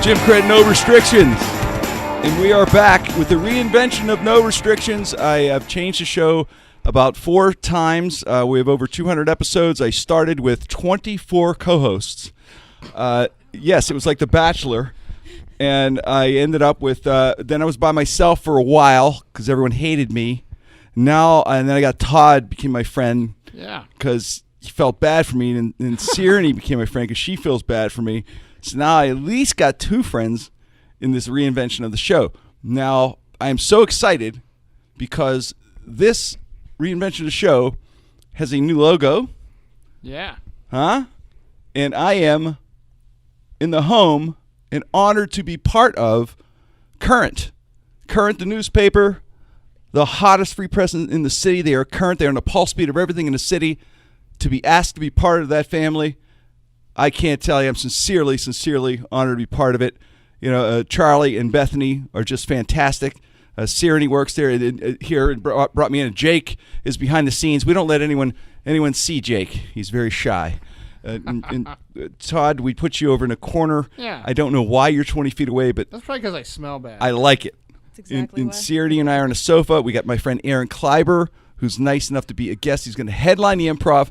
Jim Krenn No Restrictions. And we are back with the reinvention of No Restrictions. I have changed the show about 4 times. We have over 200 episodes. I started with 24 co-hosts. Yes, it was like The Bachelor. And I ended up with, then I was by myself for a while because everyone hated me. And then I got Todd, became my friend. Yeah. Because he felt bad for me. And Sirenny became my friend because she feels bad for me. So now I at least got 2 friends in this reinvention of the show. Now, I am so excited because this reinvention of the show has a new logo. Yeah. Huh? And I am in the home and honored to be part of Current. Current, the newspaper, the hottest free press in the city. They are current. They are on the pulse beat of everything in the city. To be asked to be part of that family, I can't tell you. I'm sincerely honored to be part of it. You know, Charlie and Bethany are just fantastic. Sirenny works there here and brought me in. Jake is behind the scenes. We don't let anyone see Jake. He's very shy. Todd, we put you over in a corner. Yeah. I don't know why you're 20 feet away, but that's probably because I smell bad. I like it. That's exactly why. Sirenny and I are on a sofa. We got my friend Aaron Kleiber, who's nice enough to be a guest. He's going to headline the Improv.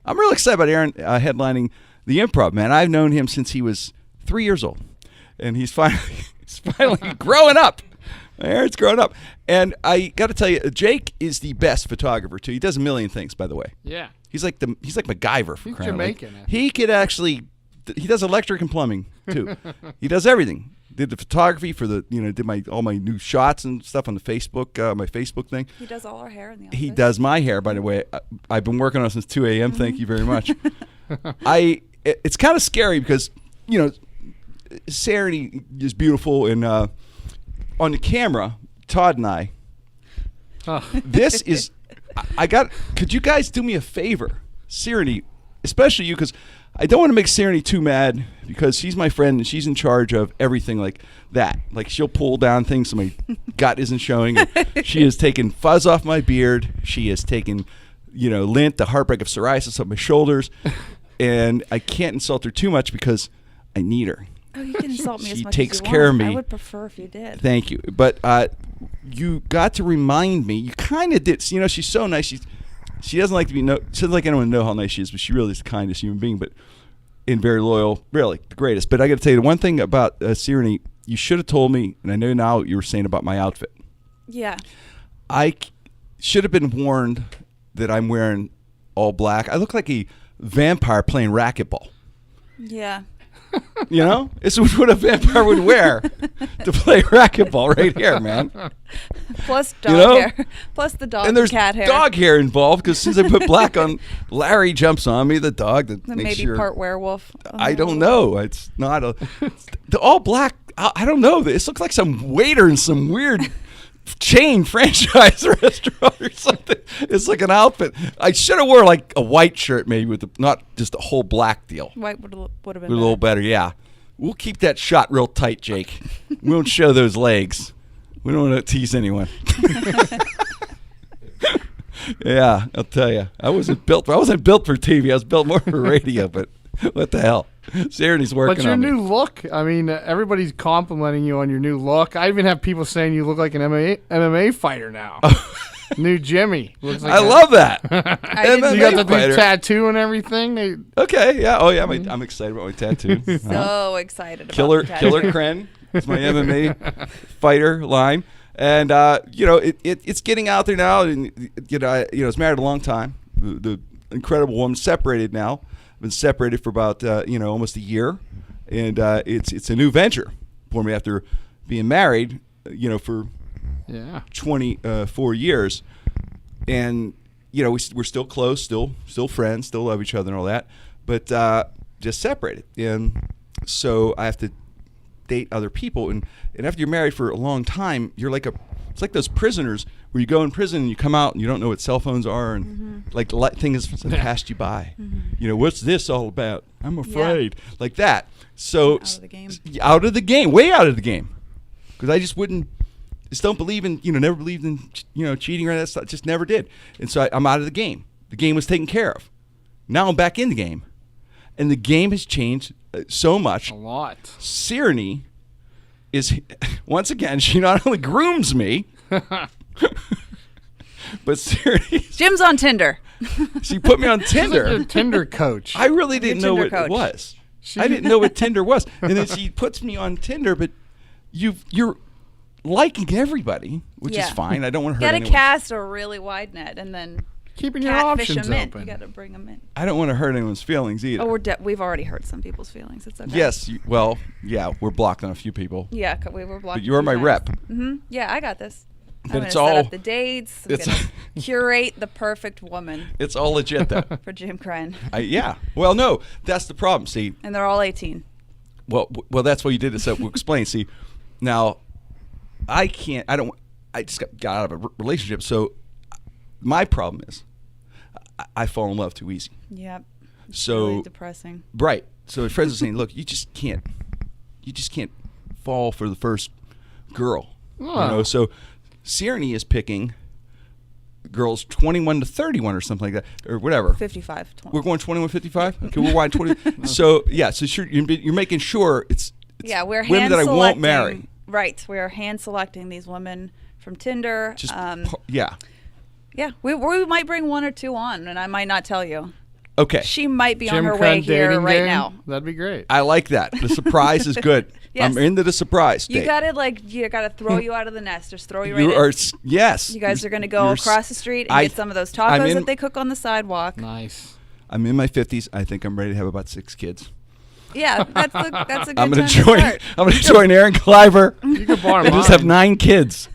I'm really excited about Aaron headlining the Improv, man. I've known him since he was 3 years old, and he's finally growing up. Aaron's growing up, and I got to tell you, Jake is the best photographer too. He does a million things, by the way. Yeah. He's like MacGyver for He's crying out loud. Jamaican. He could actually. He does electric and plumbing too. He does everything. Did the photography for the did all my new shots and stuff on the Facebook my Facebook thing. He does all our hair in the office. He does my hair, by the way. I've been working on it since 2 a.m. Thank you very much. It's kind of scary because Sirenny is beautiful, and on the camera, Todd and I. This is. Could you guys do me a favor, Sirenny, especially you, because I don't want to make Sirenny too mad because she's my friend and she's in charge of everything like that. Like she'll pull down things so my gut isn't showing. She has taken fuzz off my beard. She has taken, lint, the heartbreak of psoriasis off my shoulders, and I can't insult her too much because I need her. Oh, you can insult me as much takes as you care want. of me. I would prefer if you did. Thank you. But you got to remind me. You kind of did. She's so nice. She doesn't like to be she doesn't like anyone to know how nice she is, but she really is the kindest human being. But and very loyal, really the greatest. But I got to tell you the one thing about Sirenny. You should have told me, and I know now what you were saying about my outfit. Yeah. I should have been warned that I'm wearing all black. I look like a vampire playing racquetball. Yeah. This is what a vampire would wear to play racquetball right here, man. Plus dog hair. Plus the dog and there's cat hair. Dog hair involved because since I put black on, Larry jumps on me, the dog that makes maybe sure. part werewolf. I don't know. It's not the all black. I don't know. This looks like some waiter in some weird chain franchise restaurant or something. It's like an outfit. I should have wore like a white shirt maybe with not just a whole black deal. White would have been a little better, yeah. We'll keep that shot real tight, Jake. We won't show those legs. We don't want to tease anyone. Yeah, I'll tell you. I wasn't built for TV. I was built more for radio, but what the hell? Sirenny's working on me. But your new look, I mean, everybody's complimenting you on your new look. I even have people saying you look like an MMA fighter now. New Jimmy. Looks like I love that. You got the new tattoo and everything. Okay, yeah. Oh, yeah, I'm excited about my tattoo. So excited about Killer the tattoo. Killer Krenn is my MMA fighter line. And, it's getting out there now. And, I was married a long time. The incredible woman, separated now. Been separated for about almost a year, and it's a new venture for me after being married for 24 years, and we're still close, still friends, still love each other and all that, but just separated, and so I have to date other people, and after you're married for a long time, you're like it's like those prisoners where you go in prison and you come out and you don't know what cell phones are and like things passed you by. What's this all about? I'm afraid. Yeah. Like that. So out of the game. Out of the game. Way out of the game. Because I just don't believe in, never believed in, cheating or that stuff. Just never did. And so I'm out of the game. The game was taken care of. Now I'm back in the game. And the game has changed so much. A lot. Sirenny is, once again, she not only grooms me, but Sirenny, Jim's on Tinder. she put me on Tinder. She's like your Tinder coach. I really didn't know Tinder what it coach. was. I didn't know what Tinder was. And then she puts me on Tinder, but you're liking everybody, which is fine. I don't want to hurt Gotta anyone. cast a really wide net and then Keeping your catfish options them in. open. You gotta bring them in. I don't want to hurt anyone's feelings either. Oh, we've already hurt some people's feelings. It's okay. Yes, well, yeah, we're blocked on a few people. Yeah, we were blocked. But you're my rep. Yeah, I got this. But I'm gonna it's set all- up the dates. I'm gonna curate the perfect woman It's all legit, though. for Jim Krenn. Yeah. Well, no, that's the problem. See, And they're all 18. well, that's what you did. So we'll explain. See, now, I just got out of a relationship, so my problem is I fall in love too easy. Yep. It's So really depressing. right. So my friends are saying, look, you just can't fall for the first girl. So Sirenny is picking girls 21 to 31 or something like that, or whatever. 55. 20. We're going 21, 55? Okay, we're wide 20. So, yeah, so you're making sure it's Yeah, we're women hand that I selecting. won't marry. Right. We are hand selecting these women from Tinder. Just, Yeah, we might bring one or two on, and I might not tell you. Okay. She might be Jim on her Krenn way here dating right game? now. That'd be great. I like that. The surprise is good. Yes. I'm into the surprise You date. gotta throw you out of the nest. Just throw you right You in. are, yes. You guys are gonna go You're across the street and get some of those I'm tacos in- that they cook on the sidewalk. Nice. I'm in my 50s. I think I'm ready to have about 6 kids. Yeah, that's a good I'm time gonna to join. start. I'm gonna join Aaron Kleiber You could borrow and mine. just have 9 kids.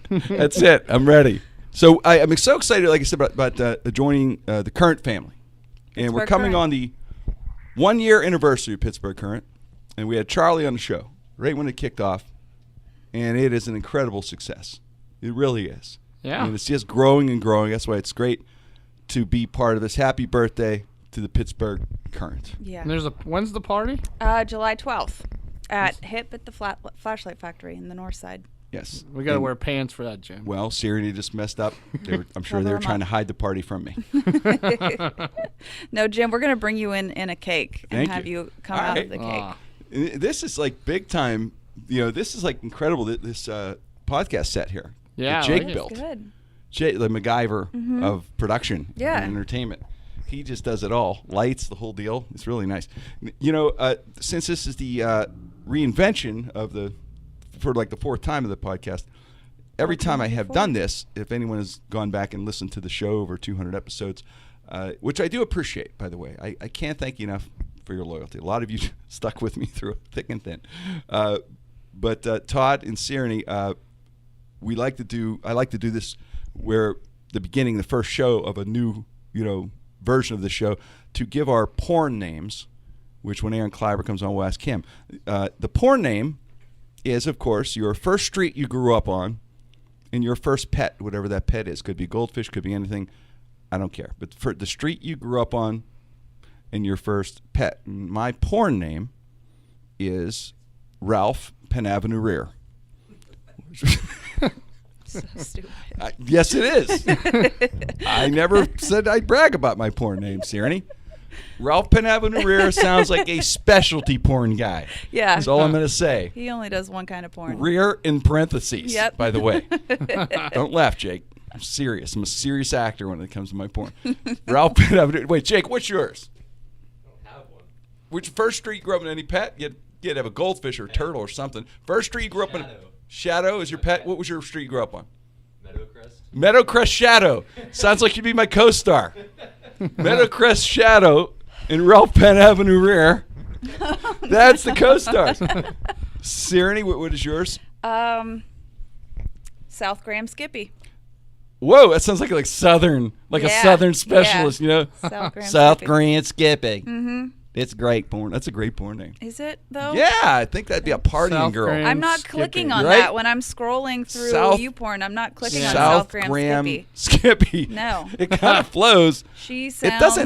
That's it. I'm ready. So I'm so excited, like I said, about joining the Current family. And we're Pittsburgh coming Current. on the 1-year anniversary of Pittsburgh Current. And we had Charlie on the show right when it kicked off. And it is an incredible success. It really is. Yeah. I mean, it's just growing and growing. That's why it's great to be part of this. Happy birthday to the Pittsburgh Current. Yeah. And when's the party? July 12th at HIP at the Flashlight Factory in the north side. Yes. We gotta And- wear pants for that, Jim. Well, Sirenny just messed up. I'm sure Cover they were 'em trying up. to hide the party from me. No, Jim, we're gonna bring you in a cake and Thank have you. you come All out right. of the cake. Ah. This is like big time. This is like incredible. This podcast set here. Yeah, that I Jake like it. built. Good. Jake, the MacGyver of production Yeah. and entertainment. He just does it all. Lights, the whole deal. It's really nice. Since this is the reinvention of for like the 4th time of the podcast, every time I have done this, if anyone has gone back and listened to the show over 200 episodes, which I do appreciate, by the way. I can't thank you enough for your loyalty. A lot of you stuck with me through thick and thin. But Todd and Sirenny, I like to do this where the beginning, the first show of a new, version of the show, to give our porn names, which when Aaron Kleiber comes on, we'll ask him. The porn name is, of course, your first street you grew up on and your first pet, whatever that pet is. Could be goldfish, could be anything. I don't care. But for the street you grew up on and your first pet. My porn name is Ralph Penn Avenue Rear. So stupid. Yes, it is. I never said I'd brag about my porn name, Sirenny. Ralph Penn Avenue Rear sounds like a specialty porn guy. Yeah. That's all I'm going to say. He only does one kind of porn. Rear in parentheses, Yep. by the way. Don't laugh, Jake. I'm serious. I'm a serious actor when it comes to my porn. Ralph Penn Avenue. Wait, Jake, what's yours? I don't have one. Which first street you grew up in? Any pet? You'd have a goldfish or a turtle or something. First street you grew up in? Shadow. Shadow is your pet? What was your street you grew up on? Meadowcrest. Meadowcrest Shadow. Sounds like you'd be my co-star. Meadowcrest Shadow and Ralph Penn Avenue Rear. That's the co-stars. Sirenny, what is yours? South Graham Skippy. Whoa, that sounds like southern, like a Yeah, southern specialist, yeah. South Graham South Skippy. Grand Skipping. Mm-hmm. It's great porn. That's a great porn name. Is it though? Yeah, I think that'd be a partying South girl. Grand I'm not Skippy. clicking on Right? that when I'm scrolling through South- YouPorn. I'm not clicking on South South Graham Skippy. Skippy. No. It kind of flows. She sounds. It doesn't.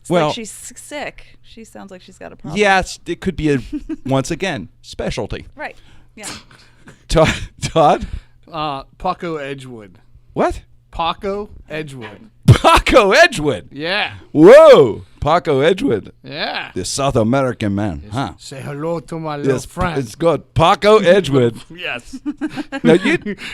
It's Well, like she's sick. She sounds like she's got a problem. yes, it could be a once again specialty. Right. Yeah. Todd? Paco Edgewood. What? Paco Edgewood. Paco Edgewood. Yeah. Whoa, Paco Edgewood, Yeah. the South American man, huh? Say hello to my little friend. It's good. Paco Edgewood. Yes. Now,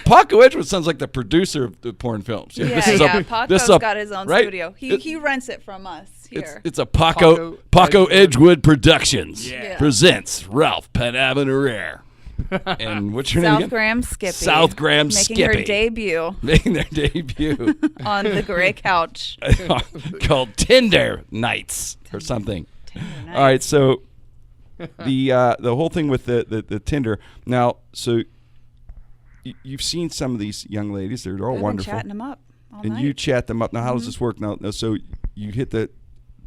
Paco Edgewood sounds like the producer of the porn films. Yeah, This is Paco's got his own right? studio. He rents it from us here. It's a Paco Edgewood Productions Yeah. presents Ralph Penn and what's your name South again? Graham Skippy. South Graham making Skippy. her debut Making their debut on the gray couch. called Tinder Nights or something. Night. All right, so the whole thing with the Tinder. Now, so you've seen some of these young ladies. They're all We've wonderful. been chatting them up all And night. you chat them up. Now, how does this work? Now, so you hit the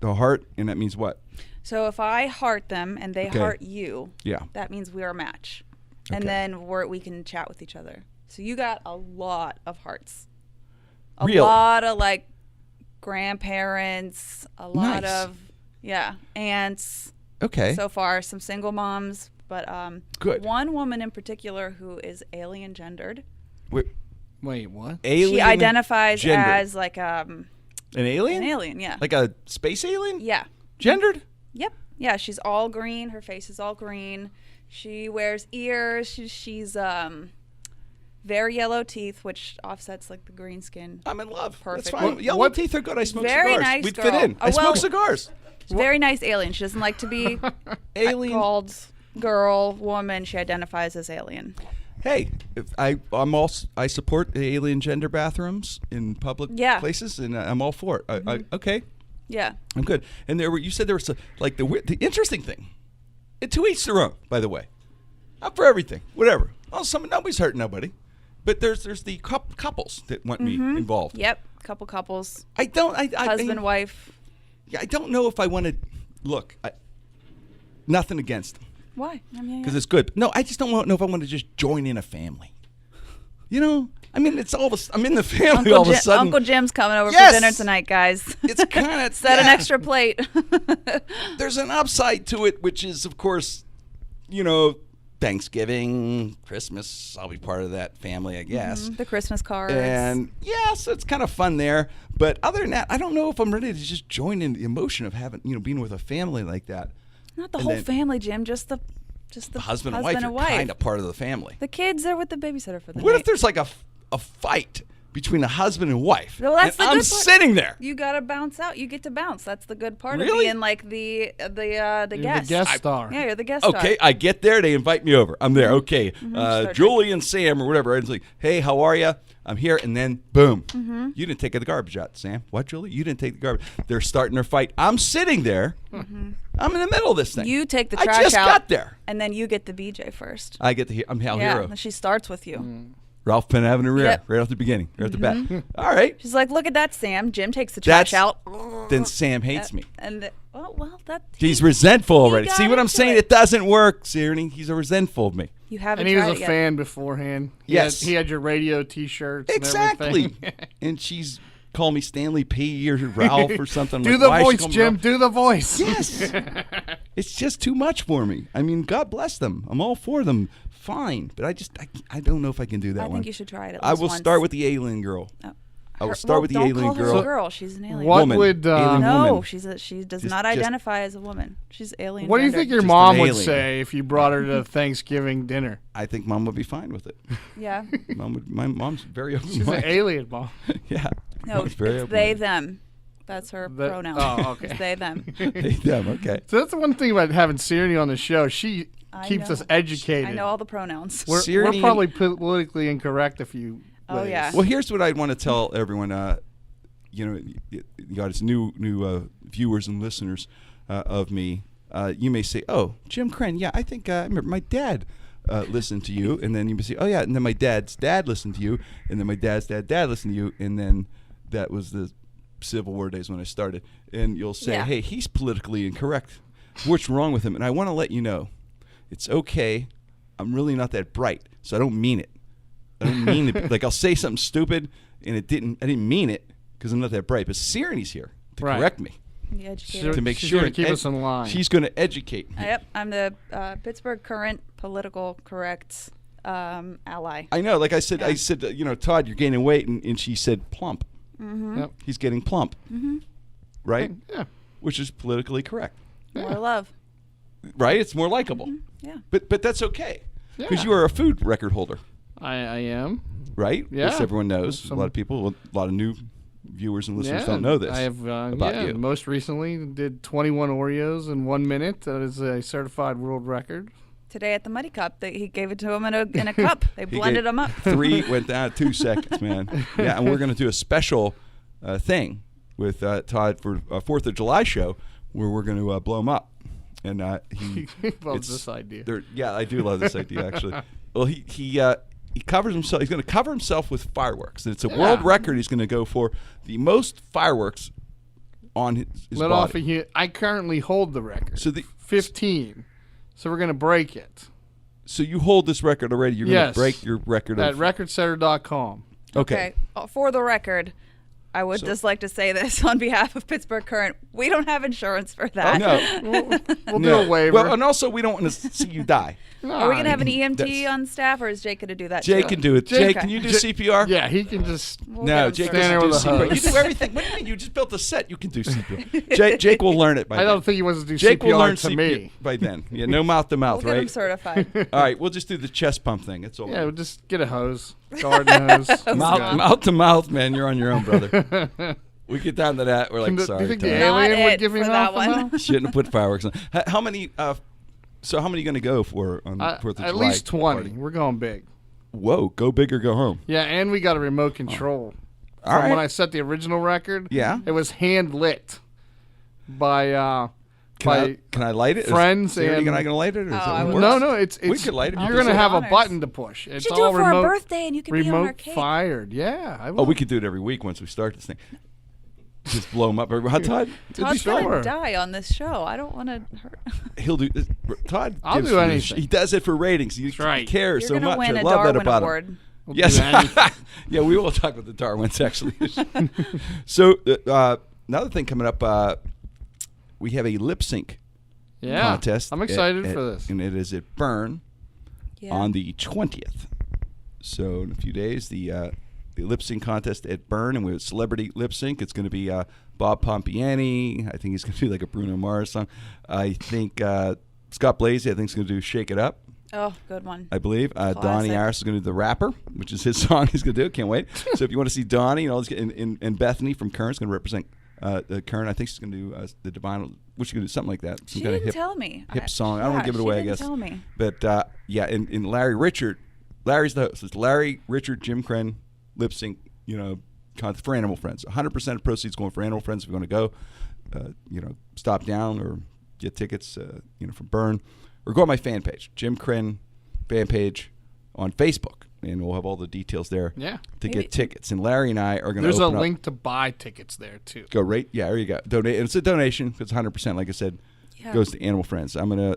heart, and that means what? So if I heart them and they Okay. heart you, Yeah. that means we're a match. And Okay. then we can chat with each other. So you got a lot of hearts. A Really? lot of like grandparents, a lot Nice. of aunts. Okay. So far, some single moms, but Good. one woman in particular who is alien gendered. Wait, Wait, what? alien She identifies gendered. as like an alien? an alien, yeah. Like a space alien? Yeah. Gendered? Yep. Yeah, she's all green. Her face is all green. She wears ears. She's very yellow teeth, which offsets like the green skin. I'm in love. Perfect. That's fine. What- Yellow what- teeth are good. I smoke Very cigars. nice We'd girl. fit in. Oh, I smoke well- cigars. She's a very nice alien. She doesn't like to be Alien. called girl, woman. She identifies as alien. Hey, if I support the alien gender bathrooms in public Yeah. places, and I'm all for it. Okay, Yeah. I'm good. And you said there was like the interesting thing. And to each their own, by the way. Not for everything, whatever. Well, nobody's hurting nobody, but there's the couples that want me involved. Yep. Couple couples. I don't. Husband, wife. Yeah, I don't know if I want to look. Nothing against them. Why? I mean, Because it's good. No, I just don't know if I want to just join in a family. You know, I mean, it's all I'm in the family all of a sudden. Uncle Jim's coming over Yes! for dinner tonight, guys. It's kind of Set an extra plate. There's an upside to it, which is, of course, Thanksgiving, Christmas. I'll be part of that family, I guess. The Christmas cards. And yeah, so it's kind of fun there. But other than that, I don't know if I'm ready to just join in the emotion of having, being with a family like that. Not the and whole then- family, Jim. Just the Husband and wife are kind of part of the family. The kids are with the babysitter for the What night. if there's like a fight between a husband and wife? Well, that's and the I'm good part. sitting there. You gotta bounce out. You get to bounce. That's the good part Really? of being like the You're guest. the guest star. Yeah, you're the guest star. Okay, I get there. They invite me over. I'm there. Okay, Start Julie and Sam or whatever. It's like, hey, how are you? I'm here, and then boom, you didn't take the garbage out, Sam. What, Julie? You didn't take the garbage. They're starting their fight. I'm sitting there. I'm in the middle of this thing. You take the I trash just out. got there. And then you get the BJ first. I get to hear. I'm Hal Yeah, Hero. and she starts with you. Ralph Penn Avenue Rear, Yep. right off the beginning, right off the bat. All right. She's like, look at that, Sam. Jim takes the trash out. Then Sam hates me. And that He's resentful he already. got See what I'm into saying? it. It doesn't work, Sigourney. He's resentful of me. you haven't And he was tried a it yet. fan beforehand. Yes. He had your radio T-shirts. Exactly. And everything. And she's called me Stanley P or Ralph or something. I'm Do like, the why is she voice, calling me Jim. Ralph? Do the voice. Yes. It's just too much for me. I mean, God bless them. I'm all for them. Fine. But I don't know if I can do that I one. think you should try it at I least will once. start with the alien girl. Oh. I will start with the don't alien call her girl. a girl. She's an alien. What Woman. would Alien No, woman. she does Just- not just- identify as a woman. She's alien. What do you gendered. think your Just mom an would alien. say if you brought her to Thanksgiving dinner? I think Mom would be fine with it. Yeah. My mom's very open She's an minded. alien, mom. Yeah. No, Mom's very it's they open-minded. them. That's her The- pronoun. oh, okay. It's they them. Hey, them. Okay. So that's the one thing about having Sigourney on the show. She I keeps know. us educated. I know all the pronouns. We're Sigourney- probably politically incorrect a few Oh, ways. yeah. Well, here's what I want to tell everyone. You got its new viewers and listeners of me. You may say, "Oh, Jim Krenn, yeah, I think I remember my dad listened to you," and then you may say, "Oh yeah," and then my dad's dad listened to you, and then my dad's dad listened to you, and then that was the Civil War days when I started. And you'll say, Yeah. "Hey, he's politically incorrect. What's wrong with him?" And I want to let you know, it's okay. I'm really not that bright, so I don't mean it. I don't mean it. Like I'll say something stupid, and I didn't mean it because I'm not that bright. But Sigourney's here to Right. correct me, The educator. to make She's sure gonna keep us in line. She's going to educate me. Yep, I'm the Pittsburgh Current political correct ally. I know. Like I said, Yeah. Todd, you're gaining weight, and she said plump. Yep. He's getting plump. Right? Yeah. Which is politically correct. More love. Right? It's more likable. Yeah. But that's okay. Because Yeah. you are a food record holder. I am. Right? Yeah. As everyone knows. Some- A lot of people, a lot of new viewers and listeners Yeah, don't know this. I have about you. Most recently did 21 Oreos in 1 minute. That is a certified world record. Today at the Muddy Cup, he gave it to him in a cup. They He blended gave them up. 3 went down 2 seconds, man. Yeah, and we're going to do a special thing with Todd for a 4th of July show where we're going to blow him up. And he Loves this idea. Yeah, I do love this idea, actually. Well, he covers himself. He's going to cover himself with fireworks. And it's a world record he's going to go for the most fireworks on his Let body. off a hit. I currently hold the record. So the 15. So we're going to break it. So you hold this record already. You're going to break your record at of recordsetter.com. Okay. For the record, I would just like to say this on behalf of Pittsburgh Current. We don't have insurance for that. No. We'll do a waiver. Well, and also we don't want to see you die. Are we going to have an EMT That's- on staff, or is Jake going to do that Jake too? can do it. Jake, Okay. can you do CPR? Yeah, he can just. We'll No, get him Jake started. Stand there doesn't do with a CPR. You hose. do everything. What do you mean? You just built a set. You can do CPR. Jake will learn it by I then. don't think he wants to do Jake will learn CPR to CPR me. by then. Yeah, no mouth to mouth, We'll get him right? certified. All right, we'll just do the chest pump thing. It's all Yeah, right. we'll just get a hose. Garden hose. Mouth to mouth, man. You're on your own, brother. We get down to that. We're like, Do you sorry, think the Todd. Not alien would it give me for that one. Shouldn't have put fireworks on. How many? So how many are you going to go for on 4th of July? At least 20. party? We're going big. Whoa, go big or go home. Yeah, and we got a remote control. All From right. when I set the original record, Yeah. it was hand lit by Can I light it? friends Is Sarah and- going to light it? Or is Oh, that I what would works? no, it's We could light it. You're You gonna just- have a honors. button to push. You It's should do all it for remote, our birthday, and you can be on our remote cake. fired. Yeah, I will. Oh, we could do it every week once we start this thing. Just blow him up. Hot Todd? Todd's sure. going to die on this show. I don't want to hurt. He'll do. Todd. I'll gives do me- anything. He does it for ratings. He right. cares You're so going to much. win I a love that Darwin about him. Award. We'll do Yes. anything. Yeah, we will talk about the Darwins actually. So another thing coming up, we have a lip sync Yeah, contest. I'm excited at- for this. and it is at Burn Yeah. on the 20th. So in a few days, the lip sync contest at Burn, and we have celebrity lip sync. It's going to be Bob Pompiani. I think he's going to do like a Bruno Mars song. I think Scott Blasey, I think, is going to do "Shake It Up." Oh, good one. I believe Donnie Classic. Harris is going to do "The Rapper," which is his song. He's going to do. Can't wait. So if you want to see Donnie and all this, and Bethany from Current is going to represent the Current. I think she's going to do the Divine. Which going to do something like that. Some She kind didn't of tell me. hip song. I don't want to give it she away. I didn't guess. tell me. But yeah, and Larry Richard, Larry's the host. It's Larry Richard, Jim Krenn, lip sync. Contest for Animal Friends. 100% of proceeds going for Animal Friends. If you want to go, stop down or get tickets, from Burn, or go on my fan page, Jim Krenn fan page on Facebook, and we'll have all the details there. Yeah. To Maybe- get tickets. And Larry and I are going to There's a open up. link to buy tickets there too. Go right. Yeah, there you go. Donate. And it's a donation. It's 100%. Like I said, Yeah. goes to Animal Friends. I'm gonna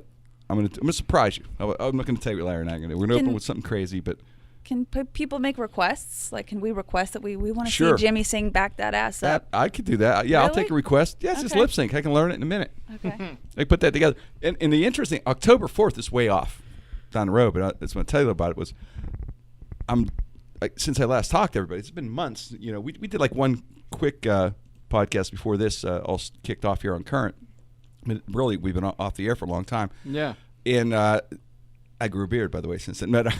surprise you. I'm not gonna tell you what Larry and I are gonna do. We're gonna open with something crazy, but Can people make requests? Like, can we request that we want to Sure. see Jimmy sing "Back That Ass Up"? I could do that. Yeah, I'll Really? take a request. Yeah, it's just Okay. lip sync. I can learn it in a minute. Okay. I put that together. And the interesting, October 4th is way off down the road, but I just want to tell you about it was, since I last talked to everybody, it's been months. We did like one quick podcast before this all kicked off here on Current. I mean, really, we've been off the air for a long time. Yeah. And I grew a beard, by the way, since then. I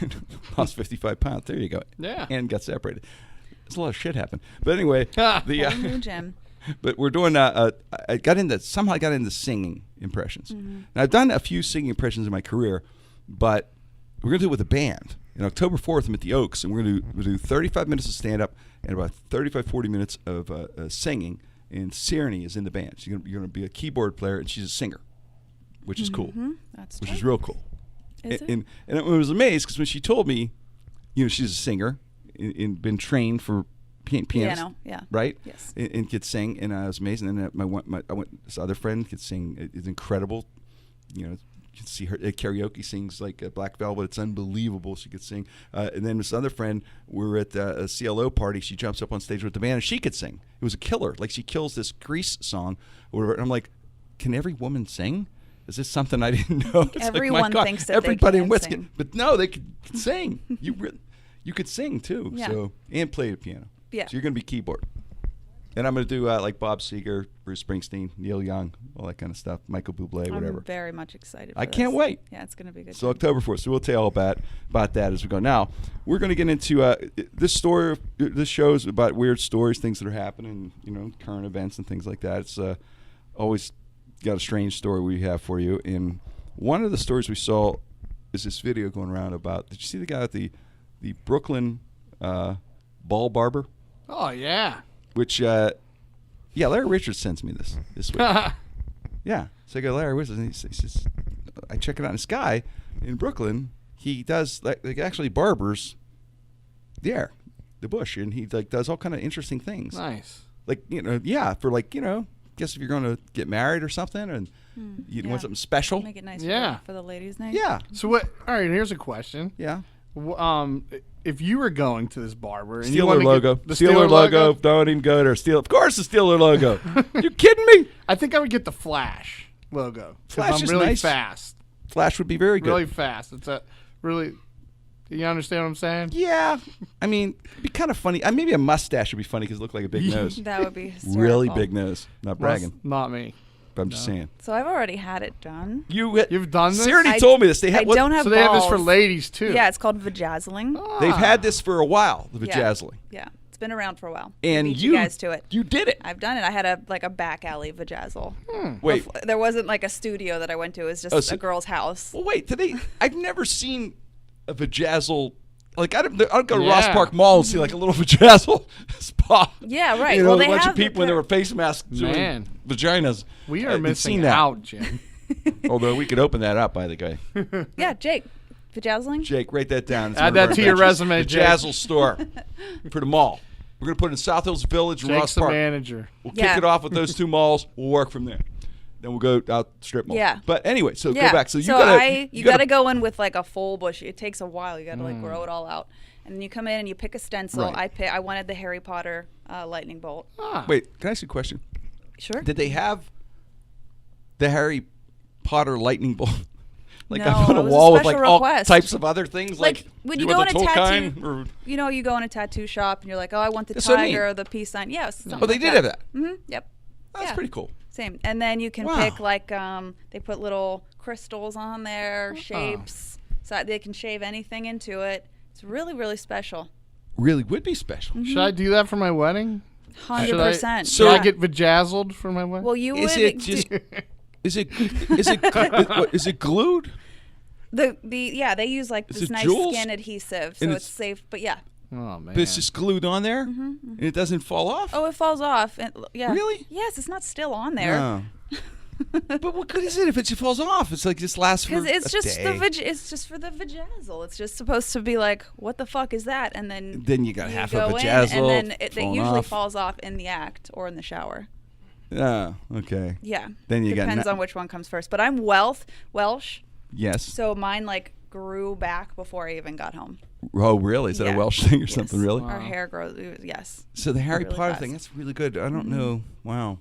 lost 55 pounds. There you go. Yeah. And got separated. There's a lot of shit happened. But anyway, Whole new Jim. but we're doing. I got into singing impressions. Mm-hmm. And I've done a few singing impressions in my career, but we're gonna do it with a band. And October 4th, I'm at the Oaks, and we'll do 35 minutes of stand up and about 40 minutes of singing. And Sirenny is in the band. You're gonna be a keyboard player, and she's a singer, which is cool. That's Which true. is real cool. Is it? And I was amazed because when she told me, she's a singer and been trained for pianist, Piano, yeah. right? Yes. And could sing, and I was amazed. And then this other friend could sing. It's incredible. You can see her at karaoke sings like Black Velvet. It's unbelievable. She could sing. And then this other friend, we were at a CLO party. She jumps up on stage with the band, and she could sing. It was a killer. Like she kills this Grease song, or whatever. And I'm like, can every woman sing? Is this something I didn't know? It's like, Everyone my God, thinks that everybody they in can Westgate, sing. but no, they could sing. You could sing too. Yeah. So and play the piano. Yeah. So you're gonna be keyboard. And I'm going to do like Bob Seger, Bruce Springsteen, Neil Young, all that kind of stuff, Michael Bublé, whatever. I'm very much excited. I can't wait. Yeah, it's going to be good. So October 4th. So we'll tell you all about that as we go. Now, we're going to get into this story. This show is about weird stories, things that are happening, current events and things like that. It's always got a strange story we have for you. And one of the stories we saw is this video going around about, did you see the guy at the Brooklyn ball barber? Oh, yeah. Which, Larry Richards sends me this week. Yeah. So I go, Larry Richards, and he says, I check it out. This guy in Brooklyn, he does, like actually barbers the bush, and he does all kind of interesting things. Nice. For guess if you're going to get married or something, and you want something special. Make it nice Yeah. for the ladies' night. Yeah. So what? All right, here's a question. Yeah. If you were going to this barber and you Steeler wanted to logo. get the Steeler logo. Don't even go there. Of course, the Steeler logo. You kidding me? I think I would get the Flash logo. 'Cause Flash I'm is really nice. fast. Flash would be very good. Really fast. It's a really. You understand what I'm saying? Yeah. I mean, it'd be kind of funny. Maybe a mustache would be funny because it looked like a big nose. That would be hysterical. Really big nose. Not bragging. Not me. But I'm just saying. So I've already had it done. You've done this? She already I- told me this. They I don't have So they have this for balls. ladies too. Yeah, it's called vajazzling. They've had this for a while, the Yeah. vajazzling. Yeah, it's been around for a while. And Beat you guys to it. You did it. I've done it. I had a back alley vajazzle. Wait. There wasn't like a studio that I went to. It was just so- a girl's house. Well, wait. I've never seen a vajazzle. Like I don't go to Yeah. Ross Park Mall and see like a little vajazzle spa. Yeah, right. You know, Well, a they bunch have of people in their face masks doing Man. vaginas. We I are haven't missing seen that. out, Jim. Although we could open that up, by the way. Yeah, Jake. Vajazzling? Jake, write that down. It's Add one of that our to your adventures. resume, The Jake. Jazzle store for the mall. We're going to put it in South Hills Village and Ross Jake's the Park. manager. We'll Yeah. kick it off with those two malls. We'll work from there. Then we'll go out strip mall. Yeah. But anyway, so Yeah. go back. So you you gotta go in with like a full bush. It takes a while. You gotta like grow it all out, and then you come in and you pick a stencil. Right. I wanted the Harry Potter lightning bolt. Ah. Wait, can I ask you a question? Sure. Did they have the Harry Potter lightning bolt? Like No, up on a it was a wall with like special all request. types of other things? Like when you want go in the a Tolkien tattoo, or- you go in a tattoo shop and you're like, oh, I want the That's what I mean. tiger or the peace sign. Yes. Oh, they did have that. Mm-hmm. Yep. That's Yeah. pretty cool. Same. And then you can Wow. pick like they put little crystals on there, shapes, so they can shave anything into it. It's really, really special. Really would be special. Mm-hmm. Should I do that for my wedding? 100%. Should I get vajazzled for my wedding? Well, you Is would. it just? Is it glued? Yeah, they use like Is this it nice jewels? skin adhesive, so And it's safe. But yeah. Oh man. But it's just glued on there, and it doesn't fall off. Oh, it falls off. And, yeah. Really? Yes, it's not still on there. No. But what good is it if it just falls off? It's like just lasts for Because it's a just day. it's just for the vajazzle. It's just supposed to be like, what the fuck is that? And then You got half a go in, vajazzle. and then it falling usually off. falls off in the act or in the shower. Oh, okay. Yeah. Then you depends got on which one comes first. But I'm Welsh, Yes. so mine like grew back before I even got home. Oh, really? Is that a Yeah. Welsh thing or Yes. something? Really? Our hair grows. Yes. So the Harry really Potter fast. thing, that's really good. I don't know. Wow.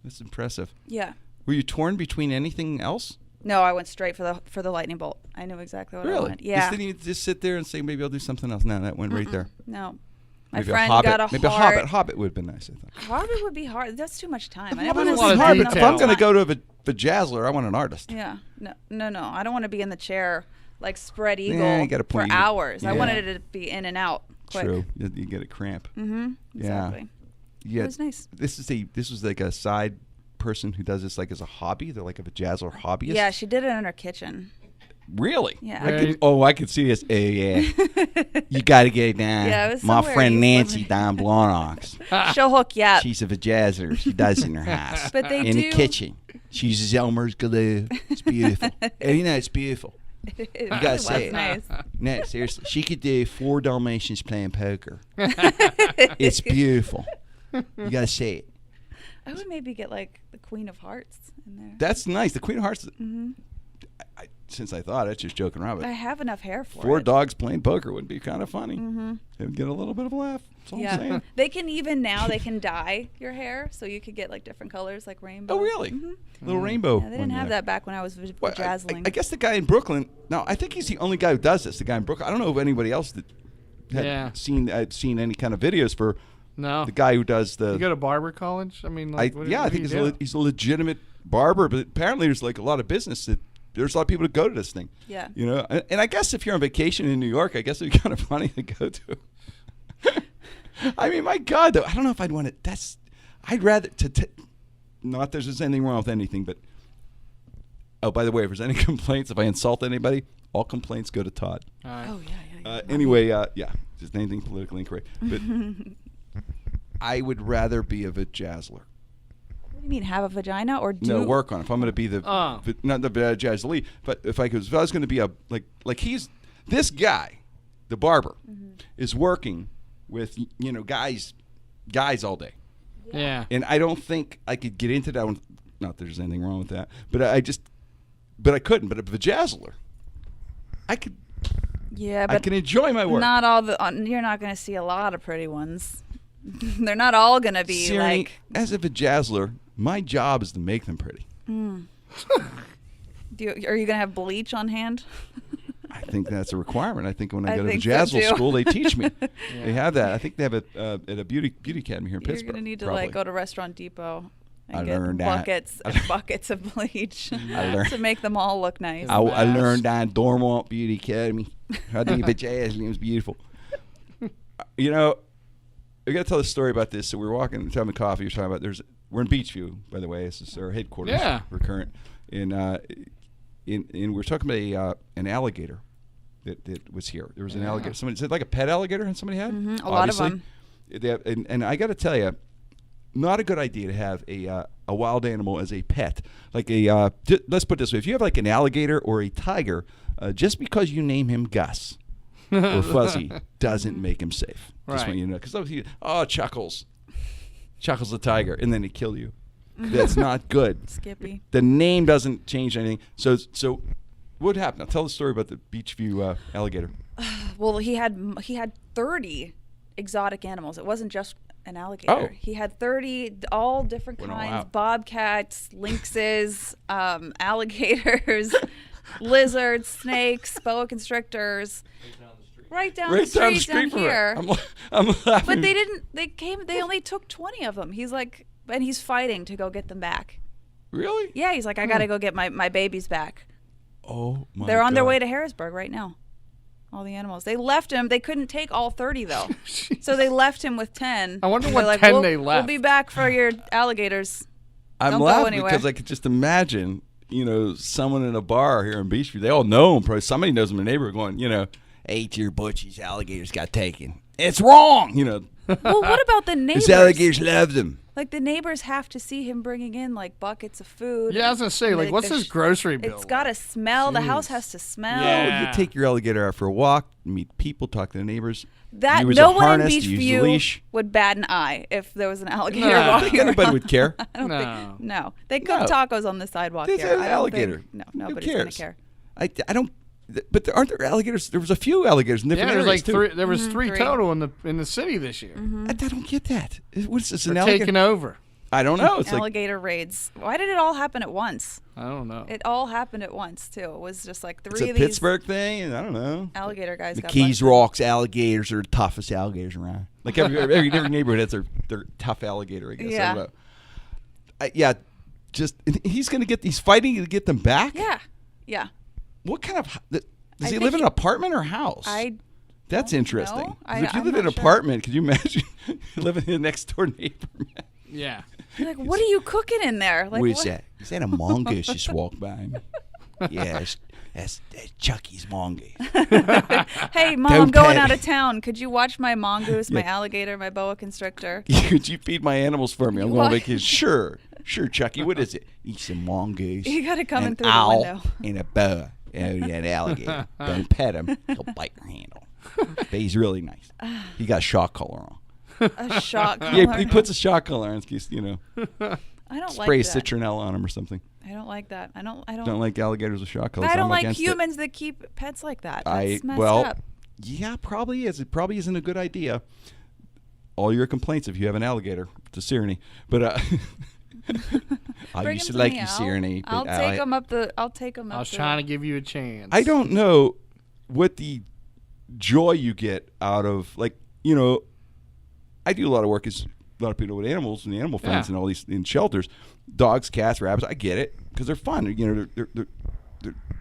That's impressive. Yeah. Were you torn between anything else? No, I went straight for the lightning bolt. I knew exactly what I Really? wanted. Yeah. Didn't you just sit there and say, maybe I'll do something else? No, that went right there. No. My Maybe friend a Hobbit. got a Maybe a heart. Hobbit. Hobbit would have been nice, I thought. Hobbit would be hard. That's too much time. I Hobbit don't was want to lot of hard, but if detail. I'm going to go to a vajazzler, I want an artist. Yeah. No. I don't want to be in the chair like spread eagle Yeah, you gotta for point. hours. I Yeah. wanted it to be in and out quick. True. You get a cramp. Mm-hmm. Exactly. Yeah. It was nice. This was like a side person who does this like as a hobby. They're like a vajazzler hobbyist. Yeah, she did it in her kitchen. Really? Yeah. Very- I could see this. Yeah. You got to get it down. Yeah, it was My somewhere friend you Nancy live. down Blawnox. She'll hook you up. She's a vajazzler. She does it in her house. But they in do. the kitchen. She uses Elmer's glue. It's beautiful. And you know, it's beautiful. It You really gotta was say it. nice. No, seriously. She could do 4 Dalmatians playing poker. It's beautiful. You got to say it. I would maybe get like the Queen of Hearts in there. That's nice. The Queen of Hearts. Since I thought it's just joking around, I but have enough hair for 4 it. dogs playing poker would be kind of funny. It would get a little bit of a laugh. That's all I'm Yeah, saying. they can even now they can dye your hair, so you could get like different colors, like rainbow. Oh, really? Little rainbow. Yeah, they didn't have that back when I was Well, vajazzling. I guess the guy in Brooklyn. Now, I think he's the only guy who does this. The guy in Brooklyn. I don't know if anybody else that had Yeah. seen any kind of videos for No. The guy who does the. You go to barber college? I mean, like, I think he's a legitimate barber, but apparently there's like a lot of business that there's a lot of people that go to this thing. Yeah. You know, and I guess if you're on vacation in New York, I guess it'd be kind of funny to go to. I mean, my God, though, I don't know if I'd want it. I'd rather not that there's anything wrong with anything, but oh, by the way, if there's any complaints, if I insult anybody, all complaints go to Todd. All right. Oh yeah. Anyway, yeah, just anything politically incorrect. But I would rather be a vajazzler. What do you mean, have a vagina or do? No, work on it. If I'm going to be the not the vajazzler, but if I was going to be a like he's this guy, the barber, is working with guys all day. Yeah. And I don't think I could get into that one. Not that there's anything wrong with that, but I couldn't. But a vajazzler, I could. Yeah, but I can enjoy my work. not all the. You're not going to see a lot of pretty ones. They're not all going to be Sierne, like. as a vajazzler, my job is to make them pretty. Are you going to have bleach on hand? I think that's a requirement. I think when I I go to think so, vajazzle too. school, they teach me. They have that. I think they have it at a beauty academy here in You're Pittsburgh. going to need to probably. like go to Restaurant Depot and I get learned that. buckets and buckets of bleach learned- to make them all look nice. I learned that in Dormont Beauty Academy. I think vajazzling was beautiful. I got to tell the story about this. So we were walking, having coffee. We're talking about we're in Beachview, by the way. This is our headquarters. Yeah. We're Current, and we're talking about an alligator that was here. There was an alligator. Somebody said like a pet alligator, and somebody had A lot of them. They have, and I got to tell you, not a good idea to have a wild animal as a pet. Like let's put it this way: if you have like an alligator or a tiger, just because you name him Gus or Fuzzy doesn't make him safe. Just Right. want you to know, because Chuckles the tiger, and then he kill you. That's not good. Skippy. The name doesn't change anything. So what happened? I'll tell the story about the Beachview alligator. Well, he had 30 exotic animals. It wasn't just an alligator. Oh. He had 30, all different Went all kinds: out. bobcats, lynxes, alligators, lizards, snakes, boa constrictors. Right down the street down from here. it. I'm laughing. But they didn't. They only took 20 of them. He's like, and he's fighting to go get them back. Really? Yeah, he's like, I gotta go get my babies back. Oh my! They're on their God. way to Harrisburg right now. All the animals. They left him. They couldn't take all 30 though, so they left him with 10. I wonder And what they're like, 10 we'll, they left. We'll be back for your alligators. I'm Don't go laughing anywhere. because I could just imagine, someone in a bar here in Beachview. They all know him. Probably somebody knows him in the neighborhood. Going, hey, to your butchies, alligators got taken. It's wrong. Well, what about the neighbors? His alligators loved him. Like the neighbors have to see him bringing in like buckets of food. Yeah, I was gonna say, like, what's his grocery bill? It's got to smell. The house has to smell. Yeah. You take your alligator out for a walk, meet people, talk to the neighbors. That use no a one in harness, use the Beachview leash. would bat an eye if there was an alligator No. I walking think anybody around. would care. I don't No. think. No, they cook No. tacos on the sidewalk There's here. an I don't alligator. think- no, Who nobody's gonna cares? care. I don't. But aren't there alligators? There was a few alligators in Yeah, different there's areas like too. three. There was three three. total in the city this year. I don't get that. What's this? An They're alligator? taking over. I don't know. It's like Alligator raids. Why did it all happen at once? I don't know. It all happened at once too. It was just like it's three a of these Pittsburgh thing, and I don't know. alligator guys. The got Keys busted. Rocks alligators are the toughest alligators around. Like every neighborhood has their tough alligator, I guess. Yeah. I don't know. Just he's going to get. He's fighting to get them back. Yeah. What kind of? Does I he think live in he- an apartment or house? That's don't interesting. know. 'Cause if you I'm live in an not sure. apartment, could you imagine living in a next door neighbor? Yeah. Like, what are you cooking in there? Like, What is that? Is that a mongoose just walked by me? Yeah, that's Chucky's mongoose. Hey, Mom, Don't I'm going pet out me. of town. Could you watch my mongoose, my Yeah. alligator, my boa constrictor? Could you feed my animals for me? I'm going Why? to make his. Sure, Chucky. What is it? Eat some mongoose. You gotta come in an through the owl, window. and a boa. Oh, yeah, an alligator. Don't pet him. He'll bite your handle. But he's really nice. He got a shock collar on. A shock collar. Yeah, he puts a shock collar on. In case, I don't spray like that. citronella on him or something. I don't like that. I don't. Don't like alligators with shock collars. I don't I'm like against it. humans that keep pets like that. That's messed well, up. yeah, probably is. It probably isn't a good idea. All your complaints if you have an alligator to Sierne, but I Bring used him to like me. you, Sierne. I'll but take him up the. I'll take him up. I was trying to give you a chance. I don't know what the joy you get out of, like, I do a lot of work as a lot of people with animals and animal friends and all these in shelters, dogs, cats, rabbits. I get it because they're fun.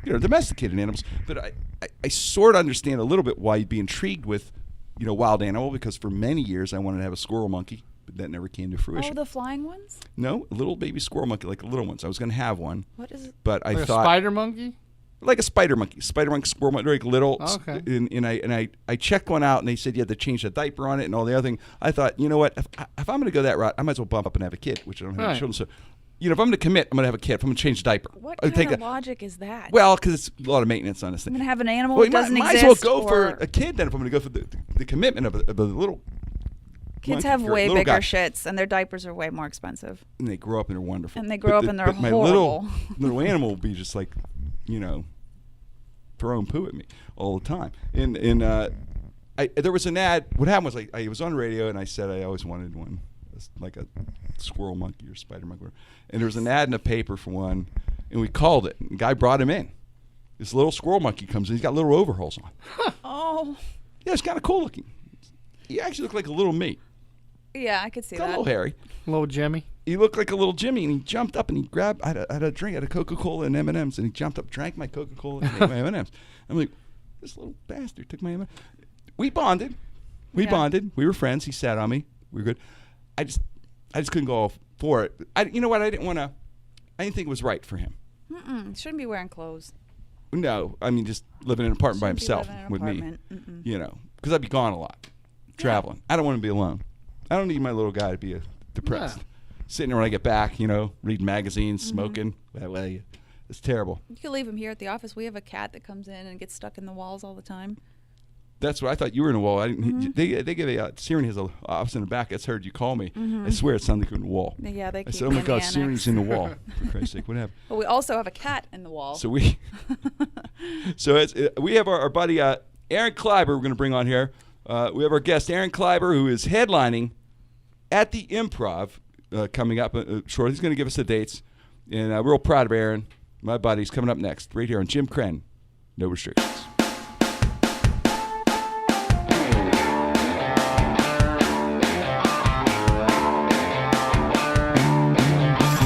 They're domesticated animals. But I sort of understand a little bit why you'd be intrigued with, wild animal, because for many years I wanted to have a squirrel monkey, but that never came to fruition. Oh, the flying ones? No, a little baby squirrel monkey, like the little ones. I was going to have one. What is it? But I Like thought a spider monkey? like a spider monkey, squirrel monkey, like little. Okay. And I checked one out, and they said you had to change the diaper on it and all the other thing. I thought, you know what? If I'm going to go that route, I might as well bump up and have a kid, which I don't have any children. So, if I'm going to commit, I'm going to have a kid. If I'm going to change the diaper, What I'll kind of logic is that? Well, because it's a lot of maintenance on this I'm thing. going to have an animal Well, that doesn't might exist. as well go for or a kid then if I'm going to go for the commitment of a little. Kids monkey have or a way little bigger guy. shits, and their diapers are way more expensive. And they grow up and they're wonderful. And they grow up and they're but my horrible. little animal will be just like, throwing poo at me all the time. And there was an ad. What happened was I was on the radio and I said I always wanted one, like a squirrel monkey or spider monkey. And there was an ad in the paper for one, and we called it. And the guy brought him in. This little squirrel monkey comes in. He's got little overalls on. Oh. Yeah, it's kind of cool looking. He actually looked like a little me. Yeah, I could see Got a that. little hairy. Little Jimmy. He looked like a little Jimmy, and he jumped up and he grabbed. I had a drink, I had a Coca-Cola and M&Ms, and he jumped up, drank my Coca-Cola and ate my M&Ms. I'm like, this little bastard took my M&Ms. We bonded. We were friends. He sat on me. We were good. I just couldn't go all for it. You know what? I didn't think it was right for him. Shouldn't be wearing clothes. No, I mean just living in an apartment by Shouldn't be himself living in an with apartment. me. Because I'd be gone a lot, traveling. I don't want to be alone. I don't need my little guy to be depressed. Yeah. Sitting there when I get back, reading magazines, smoking. It's terrible. You could leave him here at the office. We have a cat that comes in and gets stuck in the walls all the time. That's what I thought you were in a wall. I didn't. They give a Siren has an office in the back. That's heard you call me. I swear it sounded like you're in the wall. Yeah, they I keep said, "Oh me my in God, the Siren's annex. in the wall." For Christ's sake, what happened? But we also have a cat in the wall. So we we have our buddy Aaron Kleiber. We're going to bring on here. We have our guest Aaron Kleiber, who is headlining at the Improv coming up shortly. He's going to give us the dates, and we're real proud of Aaron, my buddy. He's coming up next, right here on Jim Krenn No Restrictions.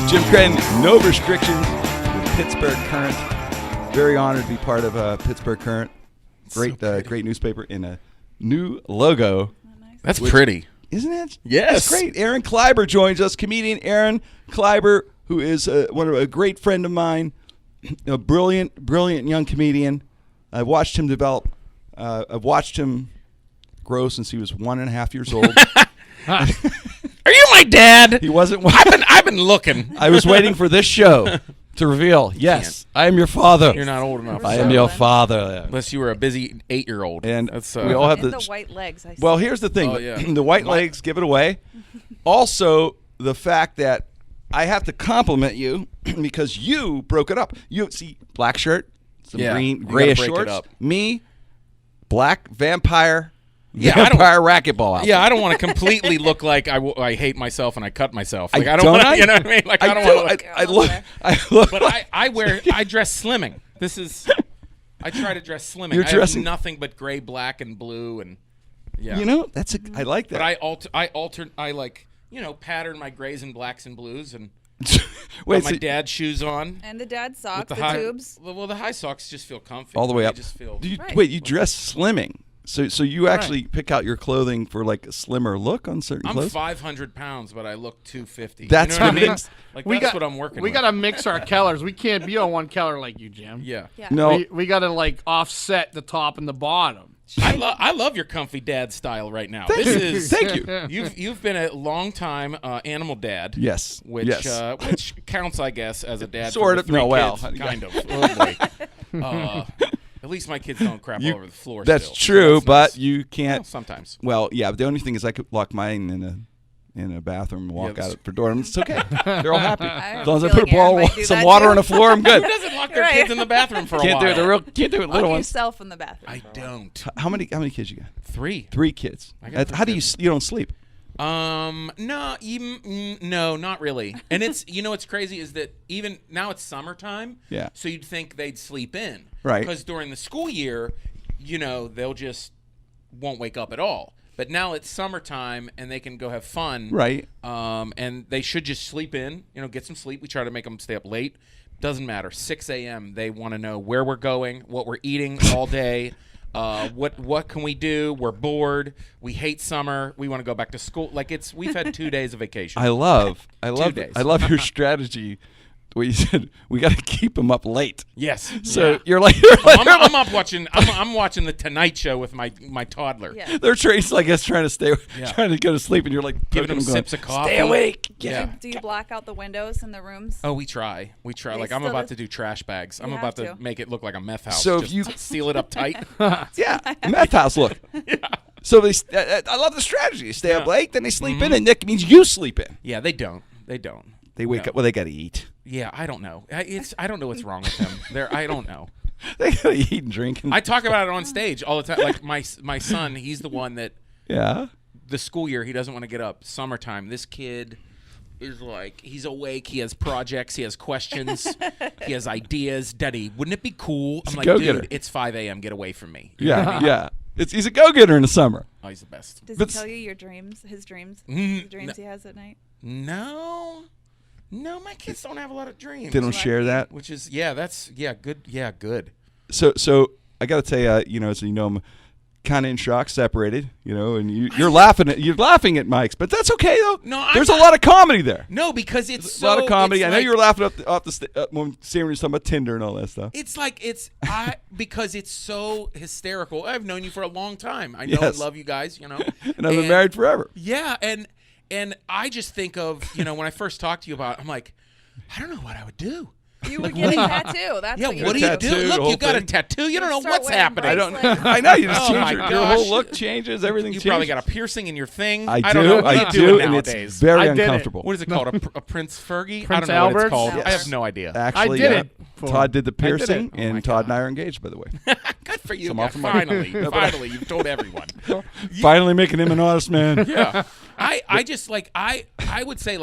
Jim Krenn, No Restrictions with Pittsburgh Current. Very honored to be part of Pittsburgh Current. Great, great newspaper and a new logo. That's pretty. Isn't it? Yes. That's great. Aaron Kleiber joins us. Comedian Aaron Kleiber, who is a great friend of mine, a brilliant young comedian. I've watched him develop. I've watched him grow since he was 1.5 years old. Are you my dad? He wasn't. I've been looking. I was waiting for this show to reveal. Yes, I am your father. You're not old enough. I am your father. Unless you were a busy 8-year-old. And that's we all have And the white legs. I see. Well, here's the thing. Oh, yeah. The white legs give it away. Also, the fact that I have to compliment you because you broke it up. You see, black shirt, some Yeah, green, you gotta grayish break it shorts. up. Me, black vampire. Yeah, I don't- vampire racquetball outfit. Yeah, I don't want to completely look like I hate myself and I cut myself. Like, I don't don't want I? to, you know what I mean? Like, I don't do. want to look. I look. But I dress slimming. I try to dress slimming. You're I dressing- have nothing but gray, black, and blue, and yeah. I like that. But I pattern my grays and blacks and blues and Wait, put my so dad's shoes on. And the dad socks, the high, tubes. Well, the high socks just feel comfy. all the way They up. just feel. Right. Wait, you dress slimming. So you actually pick out your clothing for like a slimmer look on certain I'm clothes? 500 pounds, but I look 250. That's you know what I what mean? makes- Like We that's got- what I'm working We with. got to mix our colors. We can't be on one color like you, Jim. Yeah. Yeah. No. We got to like offset the top and the bottom. I love your comfy dad style right now. Thank this you. is Thank you. You've been a long time animal dad. Yes. Which Yes. which counts, I guess, as a dad. Sort for of. the 3 No, well, kids, yeah. kind of. Oh boy. At least my kids don't crap all over the floor. That's still. true, That's but nice. you Well, can't. sometimes. Well, yeah. But the only thing is, I could lock mine in a bathroom and walk Yeah, out the door, and it's okay. They're all happy as long as I feel put like Aaron might do some that water too. on the floor. I'm Who good. doesn't lock their Right. kids in the bathroom for a Can't while? do it. Can't do it. Little Lock ones. yourself in the bathroom. I don't. How many kids you got? 3. 3 kids. I got 3 How do you? kids. You don't sleep? No, not really. And it's what's crazy is that even now it's summertime. Yeah. So you'd think they'd sleep in, Right. Because during the school year, they'll just won't wake up at all. But now it's summertime and they can go have fun. Right. And they should just sleep in, get some sleep. We try to make them stay up late. Doesn't matter. 6 a.m. They want to know where we're going, what we're eating all day. What can we do? We're bored. We hate summer. We want to go back to school. We've had 2 days of vacation. I love days. your strategy. Where you said we got to keep them up late. Yes. So Yeah. you're like I'm up watching. I'm watching the Tonight Show with my toddler. Yeah. they're trying to go to sleep, and you're like Giving them going, sips of coffee. Stay awake. Yeah. Do you black out the windows in the rooms? Oh, we try. They Like I'm still about do- to do trash bags. I'm You about have to make it look like a meth house. So if Just you- seal it up tight. Yeah, meth house look. So I love the strategy. They stay up late, then they sleep in, and that means you sleep in. Yeah, they don't. They wake up. Well, they got to eat. Yeah, I don't know. I don't know what's wrong with them. I don't know. They got to eat and drink. And, I talk about it on stage all the time. Like my son, he's the one that yeah. the school year he doesn't want to get up. Summertime, this kid is like he's awake. He has projects. He has questions. He has ideas. Daddy, wouldn't it be cool? I'm like, go-getter. dude, it's 5 a.m. Get away from me. Yeah, yeah. He's a go-getter in the summer. Oh, he's the best. Does But he tell you your dreams? His dreams? Mm, The dreams he has at night? No, my kids don't have a lot of dreams. They don't share that. Which is good. Yeah, good. So I got to tell you, I'm kind of in shock, separated, and you're laughing at Mike's, but that's okay though. No, there's a lot of comedy there. No, because it's A lot of comedy. it's I know like- you were laughing when Sam was talking about Tinder and all that stuff. It's because it's so hysterical. I've known you for a long time. I know Yes. and love you guys. And I've been married forever. Yeah, and I just think of when I first talked to you about it, I'm like, I don't know what I would do. You would get a tattoo. That's Yeah, what what do you you would do? tattoo, the Look, whole you got a thing. tattoo. You don't know Start what's wearing happening. I don't. bracelets. I know you just Oh, change my your whole gosh. look changes. Everything You changes. probably got a piercing in your thing. I don't know. do. What I do you do, it and it's nowadays? very I did it. uncomfortable. What is it called? A Prince Fergie? I Prince don't know what Albert? it's called. Yes. I have no idea. Actually, I did it for Todd him. did the I did it. piercing, Oh, my and Todd and God. I are engaged, by the way. Good for you. Some guys. off of my- Finally, you've told everyone. Finally making him an honest man. Yeah. I just I would say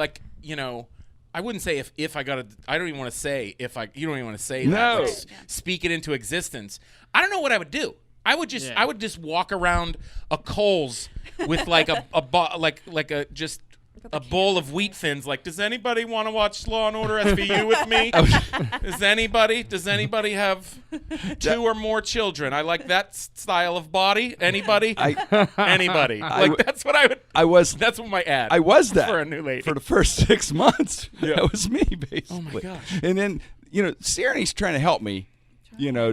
I wouldn't say if I got I don't even want to say you don't even want to say that. No. Like, speak it into existence. I don't know what I would do. I would just walk around a Kohl's with like a bowl of wheat thins. Like, does anybody want to watch Law and Order SVU with me? Does anybody have 2 or more children? I like that style of body. Anybody? Anybody? That's what I would. I was. That's what my ad. I was that for a new lady. for the first 6 months. Yeah. That was me, basically. Oh my gosh. And then Sarah's trying to help me,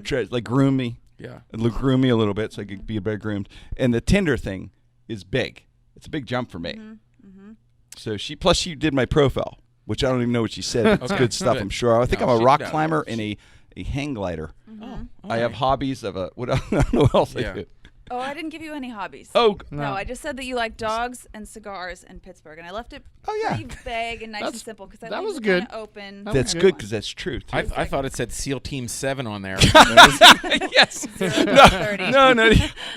try like groom me. Yeah. Groom me a little bit so I could be better groomed. And the Tinder thing is big. It's a big jump for me. Mm-hmm. So she did my profile, which I don't even know what she said. But it's Okay, good stuff, good. I'm sure. I think No, I'm a she- rock no, climber no, and a hang glider. Oh, I have hobbies of I don't know what else Yeah. I do. Oh, I didn't give you any hobbies. Oh, No, I just said that you like dogs and cigars in Pittsburgh, and I left it yeah. pretty vague and nice and That's- simple because that was it good. open. that's Okay. good because that's true. Too. I thought it said SEAL Team 7 on there. yes. 30.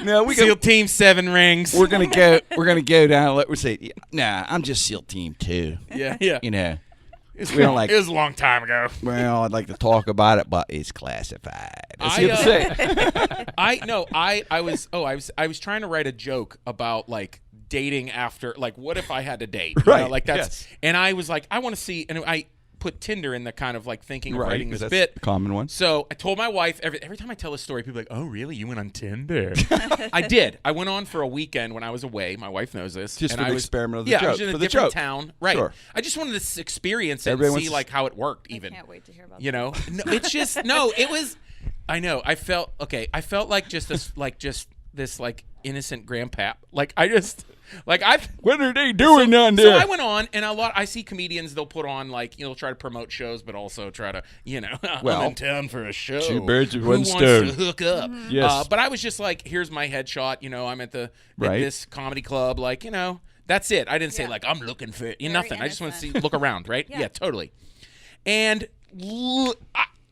No. We SEAL go. Team 7 rings. We're gonna go. We're gonna go down. Let me say, nah. I'm just SEAL Team 2. Yeah. We don't like. It was a long time ago. Well, I'd like to talk about it, but it's classified. That's what to say. I was trying to write a joke about like dating after, like, what if I had to date? You Right, know, like that's, yes. and I was like, I want to see, and I put Tinder in the kind of like thinking of Right, writing 'cause this that's bit. a common one. So I told my wife every time I tell a story, people are like, "Oh, really? You went on Tinder?" I did. I went on for a weekend when I was away. My wife knows this. Just and for I the was, experiment of the yeah, I joke, was in a for the different joke. town, right? Sure. I just wanted to experience it Everyone and see wants- like how it worked. I Even can't wait to hear about you know, no, it's just no. It was. I know. I felt okay. I felt like just this, like innocent grandpap. Like I just. Like What are they doing down there? So I went on, and I see comedians. They'll put on like they'll try to promote shows, but also try to Well, I'm in town for a show. two birds with Who one wants stone. to hook up? Yes. But I was just like, here's my headshot. I'm at at Right. this comedy club. Like that's it. I didn't say Yeah. like I'm looking for Very nothing. I just want to innocent. look around. Right? Yeah. Yeah, totally. And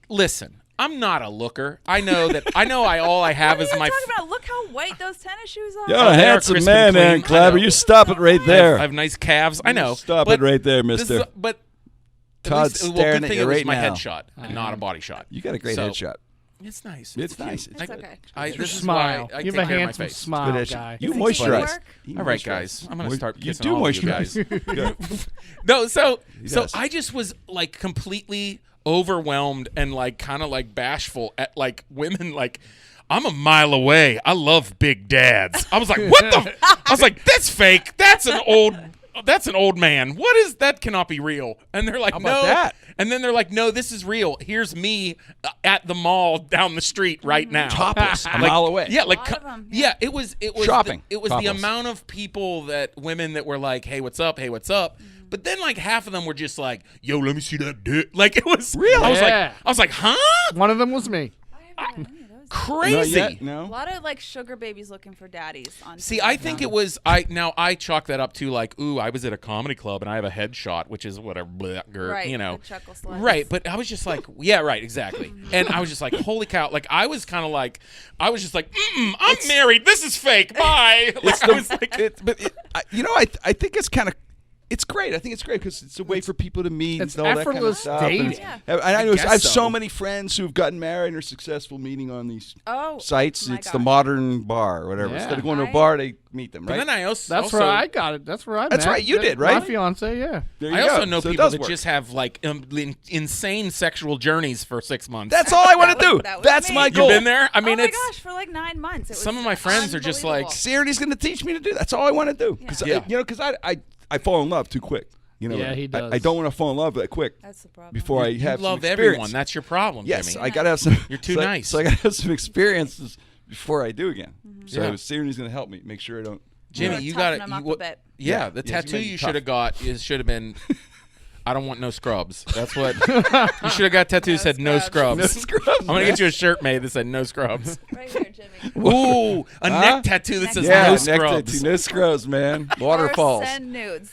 listen. I'm not a looker. I know that. All I have What is are you my. talking about? Look how white those tennis shoes are. You're a they're handsome crisp and man, clean. Aaron I Kleiber. know. You stop it right there. I have nice calves. I know. Stop but it right there, this is- mister. But at Todd's least, staring good at thing you it was right my now. headshot and not a body shot. You got a great So, headshot. It's nice. It's nice. It's okay. This is Smile. why I Give take a care of my handsome face. smile, Good guy. You Does it moisturize. work? You All right, moisturize. guys. I'm gonna start You kissing do all of you moisturize. guys. No, so Yes. I just was like completely overwhelmed and like kind of like bashful at like women like. I'm a mile away. I love big dads. I was like, what the? I was like, that's fake. That's an old man. What is that? Cannot be real. And they're like, How no. about that? And then they're like, no, this is real. Here's me at the mall down the street right now. Topless, a mile away. Yeah, like lot of 'em, yeah, it was Shopping. It was Topless. the amount of people women that were like, "Hey, what's up? Hey, what's up?" But then like half of them were just like, "Yo, let me see that dick." Like it was Really? I was like, "Huh?" One of them was me. I haven't done any of those. Crazy. Not yet, A no. lot of like sugar babies looking for daddies on. See, TV. I think it was I chalk that up to like, ooh, I was at a comedy club and I have a headshot, which is whatever, Right, you know, the chuckle sluts. right. But I was just like, yeah, right, exactly. And I was just like, holy cow! Like I was kind of like, I was just like, I'm married. This is fake. Bye. Like I was like, I think it's kind of. It's great. I think it's great because it's a way for people to meet It's and all that kind of effortless stuff. dating. Yeah. And I know guess I have so. so many friends who've gotten married and are successful meeting on these Oh, sites. my It's the gosh. modern bar or whatever. Yeah. Instead of going to a I- bar, they meet them, but right? then I also That's where I got it. That's where I That's met. right, you did, right? My fiance, yeah. There you I also go. know So it people does that work. just have like insane sexual journeys for 6 months. That's all I want to That do. was- that was That's me. my You've goal. you been there? I mean, oh my it's gosh, for like 9 months. It was some of my friends are just like, unbelievable. Sarity's going to teach me to do. That's all I want to do. Because Yeah. I fall in love too quick. You know, Yeah, he does. I don't want to fall in love that quick That's the problem. before I you have love some everyone. experience. That's your problem, Yes, Jimmy. I got to have some. You're too so nice. So I got to have some experiences before I do again. So Yeah. Sarity's going to help me make sure I don't. Jimmy, Gotta you toughen got them up a it. bit. Yeah, Yeah, the yeah, tattoo make it you tough. should have got should have been. I don't want no scrubs. That's what you should have got. Tattoo No said no scrubs. scrubs. No scrubs. I'm gonna get you a shirt made that said no scrubs. Right here, Jimmy. Ooh, a neck tattoo that Neck says Yeah, no neck scrubs. tattoo, no scrubs, man. Or Waterfalls. send nudes.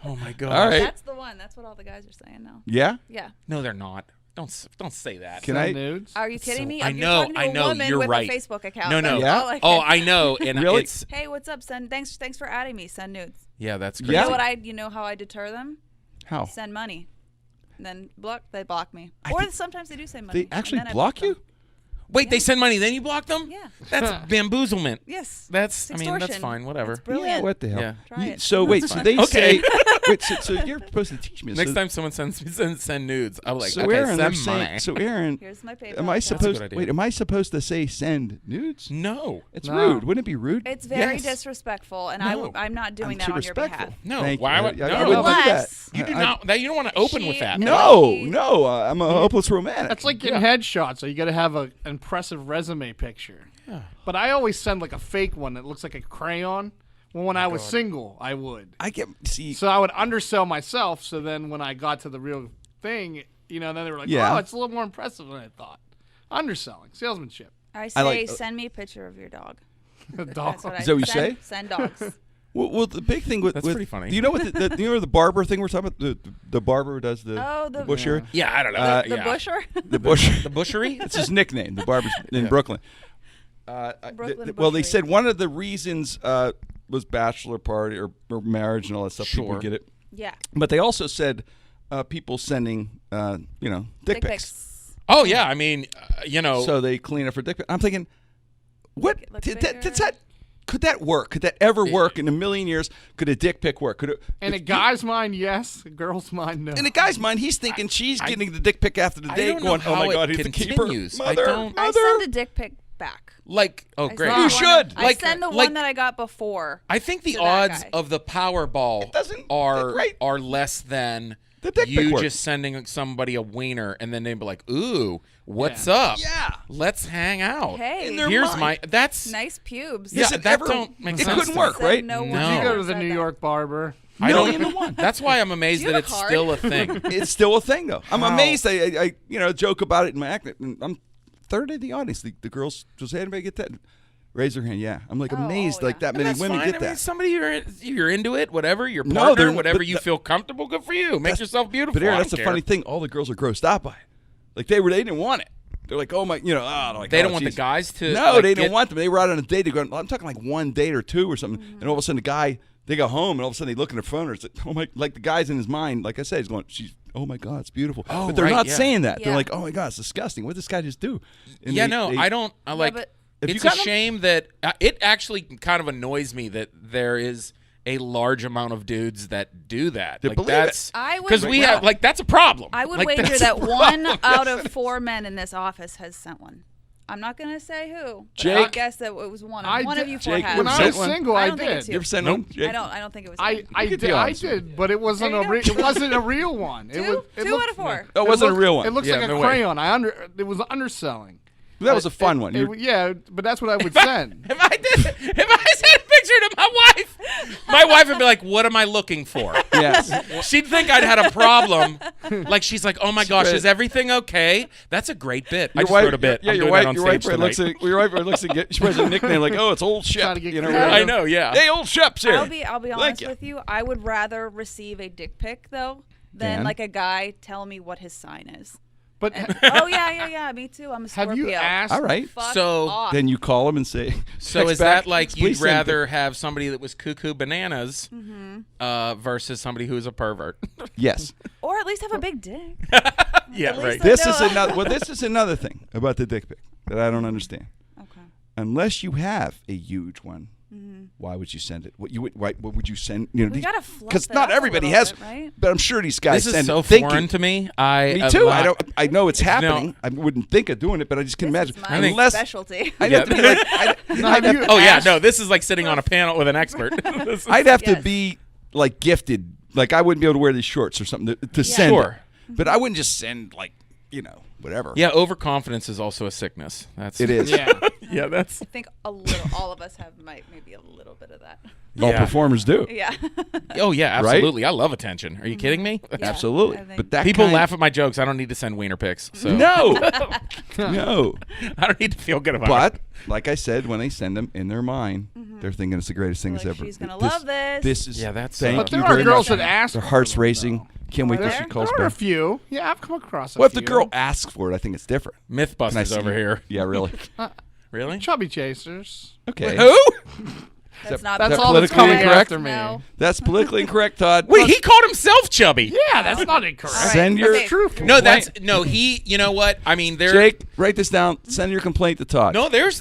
Oh my god. All right. That's the one. That's what all the guys are saying now. Yeah. Yeah. No, they're not. Don't say that. Can Send I? nudes. Are you kidding So- me? I You're know, talking to I a know, woman you're with right. a Facebook account. No, no. That's Yeah? all I Oh, can- I know, and Really? it's Hey, what's up? Thanks for adding me. Send nudes. yeah, that's Yeah? crazy. You know what you know how I deter them? How? Send money. Then they block me. Or sometimes they do send money. They and actually then I block you? them. Wait, they send money, then you block them? Yeah. That's bamboozlement. Yes. That's It's I mean, that's extortion. fine. Whatever. It's brilliant. Yeah, what the hell? Yeah. Try it. So wait, so they Okay. say, wait, so you're supposed to teach me. Next so, time someone send nudes, I'm like, so okay, Aaron, they're send money. saying, so Aaron, Here's my PayPal. am I account. supposed? idea. Wait, am I supposed to say send nudes? No. It's No. rude. Wouldn't it be rude? It's very Yes. disrespectful, and No. I'm not doing I'm that too on your respectful. behalf. No, Thank why you. would- I no. wouldn't do that. Unless You do I- not. That you don't want to open with that. No, no, I'm a hopeless romantic. That's like getting headshots, so you got to have an impressive resume picture. Yeah. But I always send like a fake one that looks like a crayon. Well, when I was single, I would. I get see. So I would undersell myself. So then when I got to the real thing, then they were like, Yeah. "Oh, it's a little more impressive than I thought." Underselling, salesmanship. I say, like- send me a picture of your dog. Dog. That's what I Is that what you send, say? Send dogs. Well, the big thing with That's pretty funny. Do you know what do you know the barber thing we're talking about? The barber who does the Oh, the- bush hair? Yeah, I don't know. The yeah. busher? The bush. The bushery? It's his nickname. The barber's in Brooklyn. Brooklyn Well, they Bushery. said one of the reasons was bachelor party or marriage and all that stuff. Sure. People get it, Yeah. but they also said people sending dick pics. Oh yeah, I mean, So they clean up for dick pics. I'm thinking, what Look did bigger. that? Could that work? Could that ever work in a million years? Could a dick pic work? Could it? In a guy's mind, yes. A girl's mind, no. In a guy's mind, he's thinking she's getting the dick pic after the I date, don't know going, "Oh how my it God, he's the keeper." continues. I Mother, don't- I mother. send a dick pic back. like, oh I great. send You the should. I Like- send the like- one that I got before. I think the to that odds guy. of the Powerball doesn't- are right. are less than The dick pic you works. just sending somebody a wiener and then they'd be like, "Ooh, what's up? Yeah. Let's hang out." Hey, In their Here's mind. my that's nice pubes. Yeah, Does it that ever- don't make it sense couldn't to work, me. right? No one No. you go ever to the said New that. York barber. I Million don't. to one. That's why I'm amazed Do you that have it's a card? still a thing. It's still a thing, though. I'm How? amazed. I joke about it in my act. And I'm third of the audience. The girls just, "Hey, anybody get that?" Raise their hand. Yeah, I'm like amazed. oh, Like yeah. that many That's women fine. get I mean, that. somebody you're into it, whatever. Your No, partner, they're- whatever but you the- feel comfortable. Good for you. Make yourself beautiful. But Aaron, I that's the don't funny care. thing. All the girls are grossed out by it. Like they didn't want it. They're like, "Oh my," they're like, They "Oh, don't want the geez." guys to. No, like, they get- didn't want them. They were out on a date. I'm talking like one date or two or something. And all of a sudden, the guy, they go home, and all of a sudden they look at their phone, or it's like, "Oh my!" Like the guy's in his mind, like I said, he's going, oh my God, it's beautiful. Oh, but they're right, not yeah. saying that. Yeah. They're like, oh my God, it's disgusting. What did this guy just do? And I don't. I like. but- If you It's a got 'em- shame that it actually kind of annoys me that there is a large amount of dudes that do that. That Like believe that's I would- because we have like that's a problem. I would Like, wager that's that a one problem. out of 4 men in this office has sent one. I'm not gonna say who. But I Jake? guess that it was one I of did- you four Jake, has. When I sent was one? single, I I don't think it's did. You ever send Nope. one? Jake? I don't think it was. I could be did, honest with me. but it wasn't There you go. it wasn't a real one. It was it two looked- out of 4. Oh, it wasn't a looked- real one. It looks Yeah, like no a way. crayon. It was underselling. That was a fun one. Yeah, but that's what I would send. If I sent a picture to my wife would be like, "What am I looking for?" Yes. She'd think I'd had a problem. Like she's like, "Oh my gosh, Right. is everything okay?" That's a great bit. I Your just wife, wrote a bit. Yeah, I'm your doing wife. that on Your wife stage looks tonight. at. Your wife looks at. She puts a nickname like, "Oh, it's old Shep." Trying to get You know, creative. I know, yeah. Hey, old Shep's here. I'll be Thank honest you. with you. I would rather receive a dick pic though than Dan? like a guy tell me what his sign is. But And, oh yeah. Me too. I'm a Scorpio. have you asked? All right. Fuck So- off. Then you call him and say. So text is back, that like "Please you'd send rather have somebody that was cuckoo bananas versus somebody who's a pervert? Yes. or at least have a big dick. Yeah, At least right. I This know. is another. Well, this is another thing about the dick pic that I don't understand. Okay. Unless you have a huge one, why would you send it? What would you send? You know, We gotta fluff because it not up a everybody little has. bit, right? But I'm sure these guys This send is so it thinking. foreign to me. Me too. I know it's happening. I wouldn't think of doing it, but I just can This imagine. is my Unless specialty. I'd Yeah. have to be like, I'd have to- Oh yeah, no. This is like sitting on a panel with an expert. This is- I'd have to Yes. be like gifted. Like I wouldn't be able to wear these shorts or something to send. Sure. it. But I wouldn't just send like whatever. Yeah, overconfidence is also a sickness. That's It is. Yeah. Yeah, that's I think a little. All of us have maybe a little bit of that. All Yeah. performers do. Yeah. Oh yeah, Right? absolutely. I love attention. Are you kidding me? Yeah, Absolutely. I think- But that People kind- laugh at my jokes. I don't need to send wiener pics. So No. No. I don't need to feel good about it. But like I said, when they send them in their mind, they're thinking it's the greatest thing Like, that's ever. she's gonna love this. This is. Yeah, that's, Thank But you there are very girls much. that ask. Their for hearts them, racing. though. Can't wait till there? she calls There are a back. few. Yeah, I've come across a Well, if few. the girl asks for it, I think it's different. Can I Mythbusters see over you? here. Yeah, really. Really? Chubby chasers. Okay. Who? That's not. That's that all that's politically coming incorrect? after me. No. That's politically incorrect, Todd. Wait, he called himself chubby. Yeah, that's not incorrect. All right, Send your okay. Truth. No, that's no. He. You know what? I mean, there. Jake, write this down. Send your complaint to Todd. No, there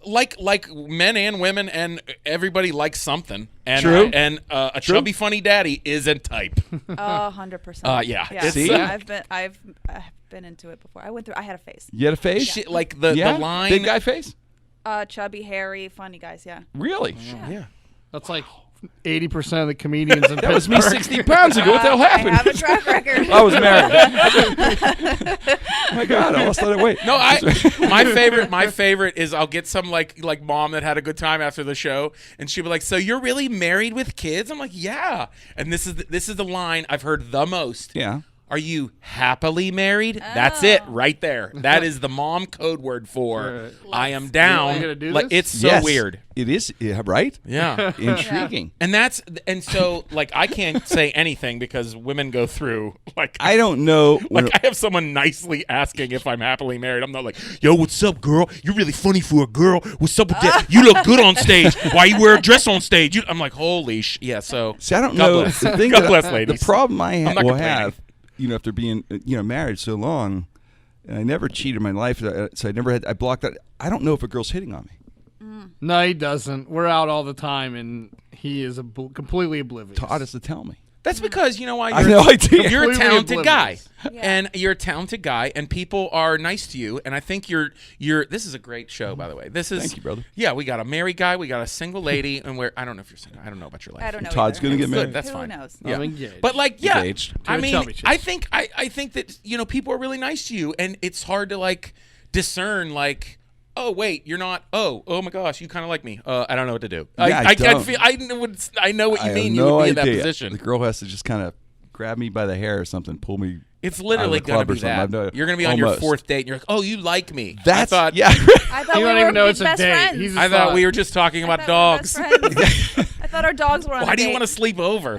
like men and women and everybody likes something. And True. and a True. chubby funny daddy is a type. 100%. Yeah. See? I've been into it before. I had a face. You had a face? Shit, like the Yeah? line. Big guy face? Chubby, hairy, funny guys. Yeah. Really? Yeah. That's like 80% of the comedians in That was me Pittsburgh. 60 pounds ago. What the hell I happened? have a track record. I was married. Oh my God, I lost that weight. No, my favorite is I'll get some like mom that had a good time after the show, and she'll be like, "So you're really married with kids?" I'm like, "Yeah." And this is the line I've heard the most. Yeah. Are you happily married? That's it right there. That is the mom code word for I am down. You gonna do Like this? it's so Yes. weird. It is, yeah, right? Yeah. Intriguing. And so like I can't say anything because women go through like I don't know. when- like I have someone nicely asking if I'm happily married. I'm not like, "Yo, what's up, girl? You're really funny for a girl. What's up with that? You look good on stage. Why you wear a dress on stage?" I'm like, "Holy yeah." So See, I don't God know. bless. The thing God that bless, the ladies. problem I I'm not will complaining. have, after being, married so long, and I never cheated in my life, so I blocked that. I don't know if a girl's hitting on me. No, he doesn't. We're out all the time, and he is completely oblivious. Todd has to tell me. That's because you know why I you're, have no idea. you're a Completely talented guy, oblivious. Yeah. and you're a talented guy, and people are nice to you. And I think you're. This is a great show, by the way. This is. Thank you, brother. Yeah, we got a married guy, we got a single lady, and I don't know if you're single. I don't know about your life. I don't know. Todd's either. gonna get Who's- married. That's Who fine. knows? Yeah. I'm engaged. But like, yeah, Engaged. I To a mean, chubby chaser. I think that people are really nice to you, and it's hard to like discern like, oh wait, you're not. Oh my gosh, you kind of like me. I don't know what to do. Yeah, I don't. I know what you I mean. have You no would be in idea. that position. The girl has to just kind of grab me by the hair or something, pull me. It's literally out of the gonna club or be something. that. I've no- You're gonna be on your almost. 4th date, and you're like, oh, you like me. That's I thought, yeah. I thought You we don't were even know big it's a best date. friends. He's I thought we were just talking I about thought we were dogs. best friends. I thought our dogs were on Why a do you date. want to sleep over?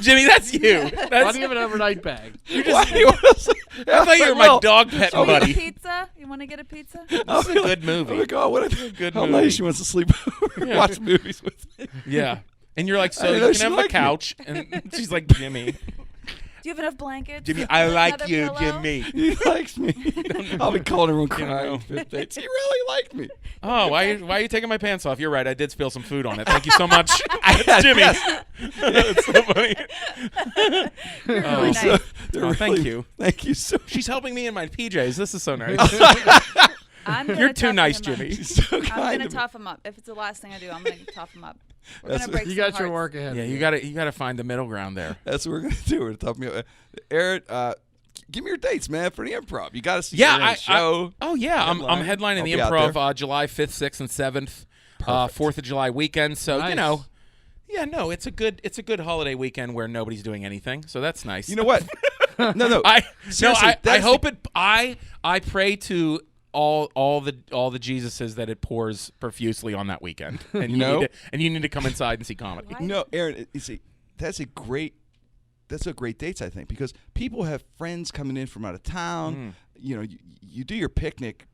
Jimmy, that's you. Why That's, do you have an overnight bag? Why do you want to say- I thought you were my dog pet Should we get a buddy. pizza? You want to get a pizza? This is a good Oh movie. my God! What a good how movie. nice she wants to sleep over, Yeah. watch movies with me. Yeah. And you're like, I so didn't you know can she have the liked me. couch. And she's like, Jimmy. you have enough blankets? Jimmy, I like Another you, pillow? Jimmy. He likes me. I'll be calling everyone crying. on fifth dates. He really liked me. Oh, why are you taking my pants off? You're right. I did spill some food on it. Thank you so much, Jimmy. That's so funny. You're really So, nice. they're Oh, thank really- you. Thank you so much. She's helping me in my PJs. This is so nice. I'm gonna You're too toughen nice, him up. Jimmy. So I'm kind gonna of me. tough him up. If it's the last thing I do, I'm gonna tough him up. We're That's gonna what- break You some got your hearts. work ahead. Yeah, of you got to find the middle ground there. That's what we're gonna do. We're gonna talk me. Aaron, give me your dates, man, for the improv. You got to see Yeah, Aaron's show. oh yeah, I'm Headline. headlining I'll the be out improv there. July 5th, 6th, and 7th, Perfect. 4th of July weekend. So you Nice. know, yeah, no, it's a good holiday weekend where nobody's doing anything. So that's nice. You know what? No. I Seriously, I that's hope it. I pray to all the Jesuses that it pours profusely on that weekend, and know? you need to come inside and see comedy. What? No, Aaron, that's a great dates, I think, because people have friends coming in from out of town. Mm. You know, you do your picnic.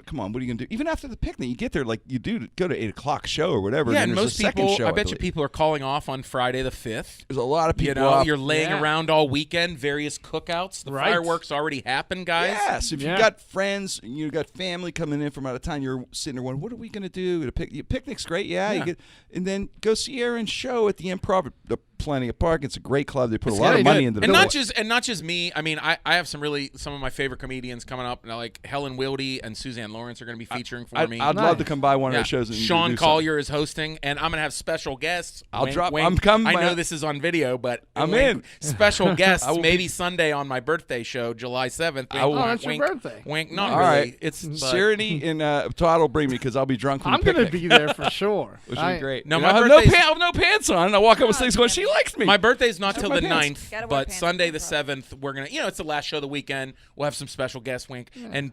Come on, what are you gonna do? Even after the picnic, you get there like you do go to 8:00 show or whatever. Yeah, and and there's most a second people, show, I bet you believe. people are calling off on Friday the 5th. There's a lot of people. You know, off. you're laying Yeah. around all weekend, various cookouts. The Right. fireworks already happened, guys. Yes, if Yeah. you got friends, you got family coming in from out of town, you're sitting there wondering, what are we going to do? Picnic's great, yeah. Yeah. And then go see Aaron's show at the Improv. Plenty of park. It's a great club. They put a It's lot really of money good. into the And building. not just me. I mean, I have some of my favorite comedians coming up. Now, like Helen Wildy and Suzanne Lawrence are going to be featuring for me. I'd love to Nice. come by one Yeah. of the shows. And Sean do Collier is hosting, and I'm gonna have special guests. I'll Wink, drop- wink. I'm coming, I know man. this is on video, but I'm wink. in. Special guests, I will maybe Sunday on my birthday show, July 7th. I will- Wink, Oh, that's your wink, birthday. Wink, not All really. right. It's but- Serenity and Todd will bring me because I'll be drunk from I'm the gonna picnic. be there for sure. Which will be great. No, You my know, I'll have birthday's- I'll have no pants on. And I'll walk up with Oh, things going, damn she it. likes me. My birthday's not till my the pants. 9th, Gotta wear but pants Sunday to the improv. 7th, we're gonna, it's the last show of the weekend. We'll have some special guests, Wink, and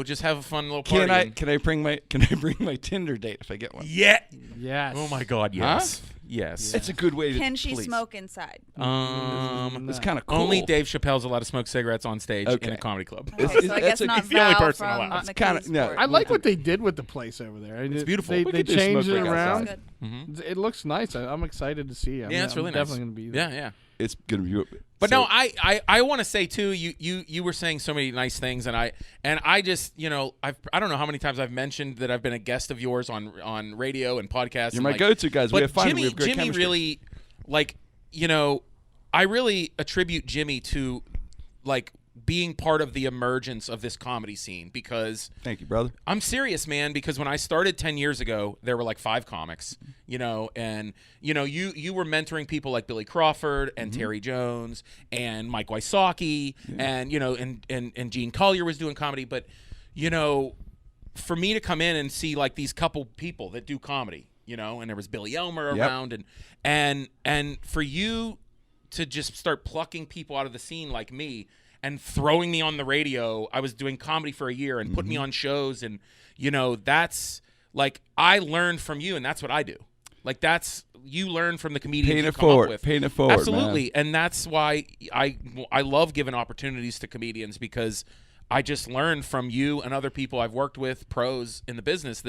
just have a fun little party. Can I bring my Tinder date if I get one? Yeah. Yes. Oh my God. Yes. Yes. It's a good way to. Can she please. smoke inside? It's kind of cool. Only Dave Chappelle's allowed to smoke cigarettes on stage in Okay. a comedy club. Okay, It's- so I that's guess a- not he's the only Val person from allowed. It's kinda- McKinney's no. Court. I like what they did with the place over there. It's beautiful. They, We they could do changed smoke it break around. outside. Good. It looks nice. I'm excited to see it. Yeah, it's really I'm nice. definitely gonna be there. Yeah, yeah. It's gonna be. But so- no, I want to say too. You were saying so many nice things, and I just I don't know how many times I've mentioned that I've been a guest of yours on radio and podcasts. You're and my like- go-to guys. We But have fun. Jimmy, We have great Jimmy chemistry. really I really attribute Jimmy to like being part of the emergence of this comedy scene because. Thank you, brother. I'm serious, man, because when I started 10 years ago, there were like 5 comics, and you were mentoring people like Billy Crawford and Terry Jones and Mike Wysocki and and Gene Collier was doing comedy, but for me to come in and see like these couple people that do comedy, and there was Billy Elmer Yep. around and for you to just start plucking people out of the scene like me and throwing me on the radio. I was doing comedy for a year and putting me on shows, and that's like I learned from you, and that's what I do. Like that's you learn from the comedians Paying you it come forward. up with. Paying it forward, Absolutely, and that's why I love giving opportunities to comedians because I just learned from you and other people I've worked with, pros in the business,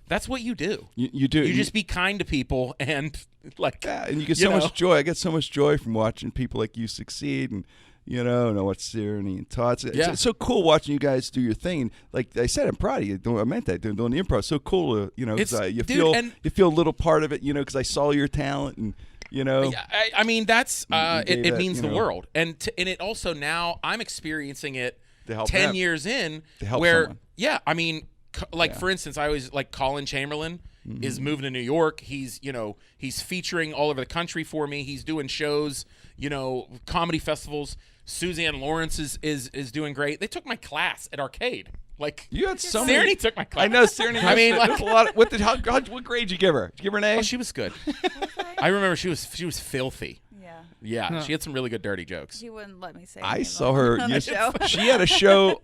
that's what you do. You do. You just be kind to people and like Yeah, and you get so much joy. I get so much joy from watching people like you succeed, and and I watch Serenity and Todd. It's so cool watching you guys do your thing. And like I said, I'm proud of you. I meant that doing the improv. So cool, It's- 'cause, you dude, feel a little part of it, because I saw your talent, and I mean that's You gave it that, means the you know. world, and it also now I'm experiencing it To help 10 them. years in To help where someone. I mean for instance I always like Colin Chamberlain is moving to New York. He's he's featuring all over the country for me. He's doing shows, comedy festivals. Suzanne Lawrence is doing great. They took my class at Arcade. Like you had so Serenity many. took my class. I know Serenity. I mean, there's a lot. What grade did you give her? Did you give her an A? Oh, she was good. I remember she was Yeah. filthy. Yeah, she had some really good dirty jokes. He wouldn't let me say. I anything saw on her. the show. She had a show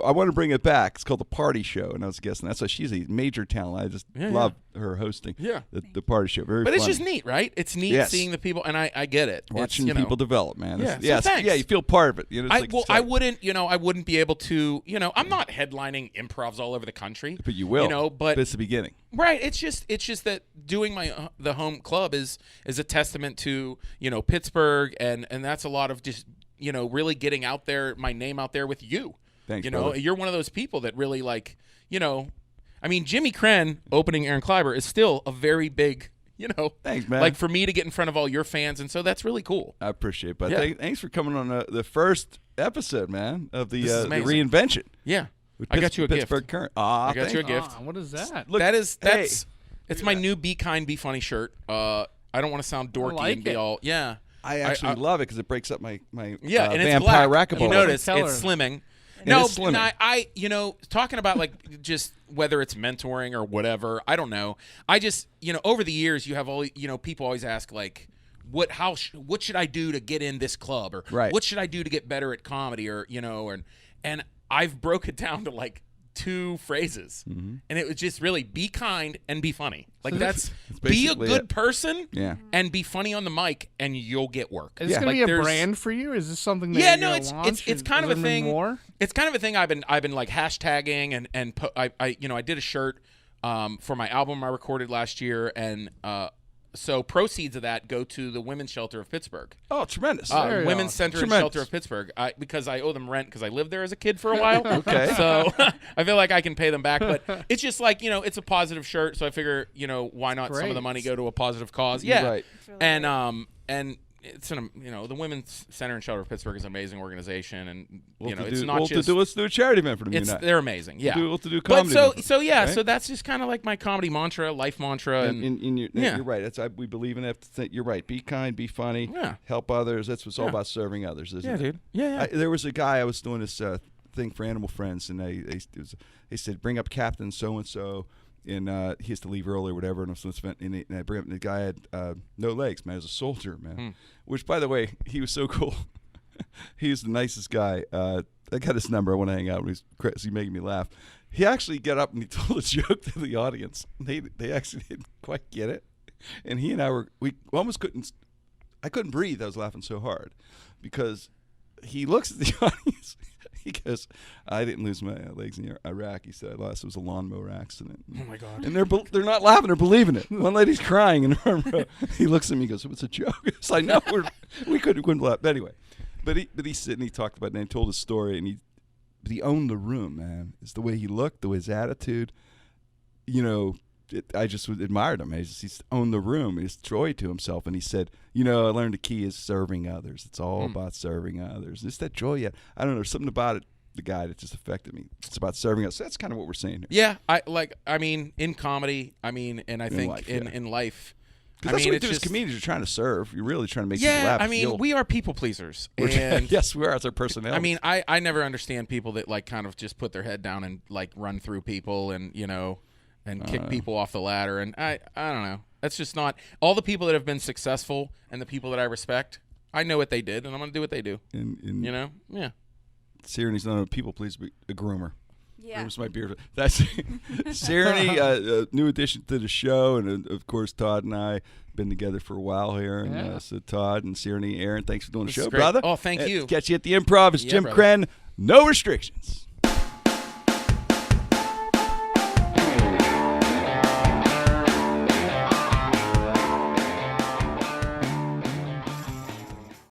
I want to bring it back. It's called The Party Show, and I was guessing that's why she's a major talent. I just love her hosting. Yeah. The Party Show. Very But it's funny. just neat, right? It's neat seeing the people, and I get it. Watching It's, people develop, man. Yeah, Yes, so thanks. yeah, you feel part of it. You know, it's like I wouldn't be able to, I'm not headlining improvs all over the country. but you will. But it's the beginning. right, it's just that doing the home club is a testament to, Pittsburgh, and that's a lot of just, really getting out there, my name out there with you. Thanks, brother. You're one of those people that really Jimmy Krenn opening Aaron Kleiber is still a very big, Thanks, man. like for me to get in front of all your fans, and so that's really cool. I appreciate it. But Yeah. thanks for coming on the first episode, man, of the This is amazing. reinvention. Yeah, with I got you a gift. Pittsburgh Current. Aw, I got you a thanks. gift. What is that? Look, That's hey. it's my new Be Kind, Be Funny shirt. I don't want to sound dorky like and be it. all I actually love it because it breaks up my and it's vampire black. racquetball. You notice Color. it's slimming. It No, is slimming. I talking about like just whether it's mentoring or whatever. I don't know. I just over the years you have all people always ask like what should I do to get in this club, or Right. what should I do to get better at comedy, or and I've broke it down to like 2 phrases, and it was just really be kind and be funny. Like that's be a basically good it. person, Yeah. and be funny on the mic, and you'll get work. Is this Yeah. going to Like, be a there's- brand for you? Is this something that Yeah, you're no, gonna it's launch? it's kind of Has a there been thing. More? It's kind of a thing I've been like hashtagging and I did a shirt for my album I recorded last year, and so proceeds of that go to the Women's Shelter of Pittsburgh. Oh, tremendous. Very Women's awesome. Center and Tremendous. Shelter of Pittsburgh, because I owe them rent because I lived there as a kid for a while. Okay. So I feel like I can pay them back, but it's just like it's a positive shirt, so I figure why not some of the Great. money go to a positive cause? Yeah, Right. really and it's the Women's Center and Shelter of Pittsburgh is an amazing organization, and it's let's not just let's do a charity event for them. they're amazing. Yeah, We'll do but comedy so event, so yeah, right? so that's just kind of like my comedy mantra, life mantra, and You're right. We believe in it. You're right. Be kind, be funny, Yeah. help others. That's what it's all Yeah. about, serving others, isn't it? dude, yeah. There was a guy I was doing this thing for Animal Friends, and they said bring up Captain so and so, and he has to leave early or whatever. And I bring up and the guy had no legs, man. He was a soldier, man. Which, by the way, he was so cool. He was the nicest guy. I got his number. I want to hang out. He's making me laugh. He actually got up and he told a joke to the audience. They actually didn't quite get it, and he and I we almost couldn't. I couldn't breathe. I was laughing so hard because he looks at the audience. He goes, "I didn't lose my legs in Iraq." He said, "I lost. It was a lawnmower accident." Oh my god. And they're not laughing; they're believing it. One lady's crying in the front row. He looks at me, and goes, "It's a joke." It's like, no, we couldn't laugh. But anyway, but he said, and he talked about it, and he told his story, and he owned the room, man. It's the way he looked, the way his attitude. I just admired him. He's owned the room. He's joy to himself. And he said, I learned the key is serving others. It's all about serving others. It's that joy. I don't know. There's something about it, the guy, that just affected me. It's about serving us. So that's kind of what we're saying here. Yeah, in comedy, and I think life, in life. Because that's what we do as comedians. You're trying to serve. You're really trying to make people laugh. We are people pleasers. We're And yes, we are. It's our personality. I never understand people that like kind of just put their head down and like run through people and and kick people off the ladder, and I don't know. That's just not all the people that have been successful and the people that I respect. I know what they did, and I'm going to do what they do. Yeah. Sirene's not a people pleaser, but a groomer. Yeah. Groom's my beard. That's Sirene, a new addition to the show, and of course Todd and I been together for a while here, and Yeah. so Todd and Sirene, Aaron, thanks for doing the This show, is great. brother. Oh, thank you. Catch you at the Improv. It's Yeah, Jim brother. Krenn. No restrictions.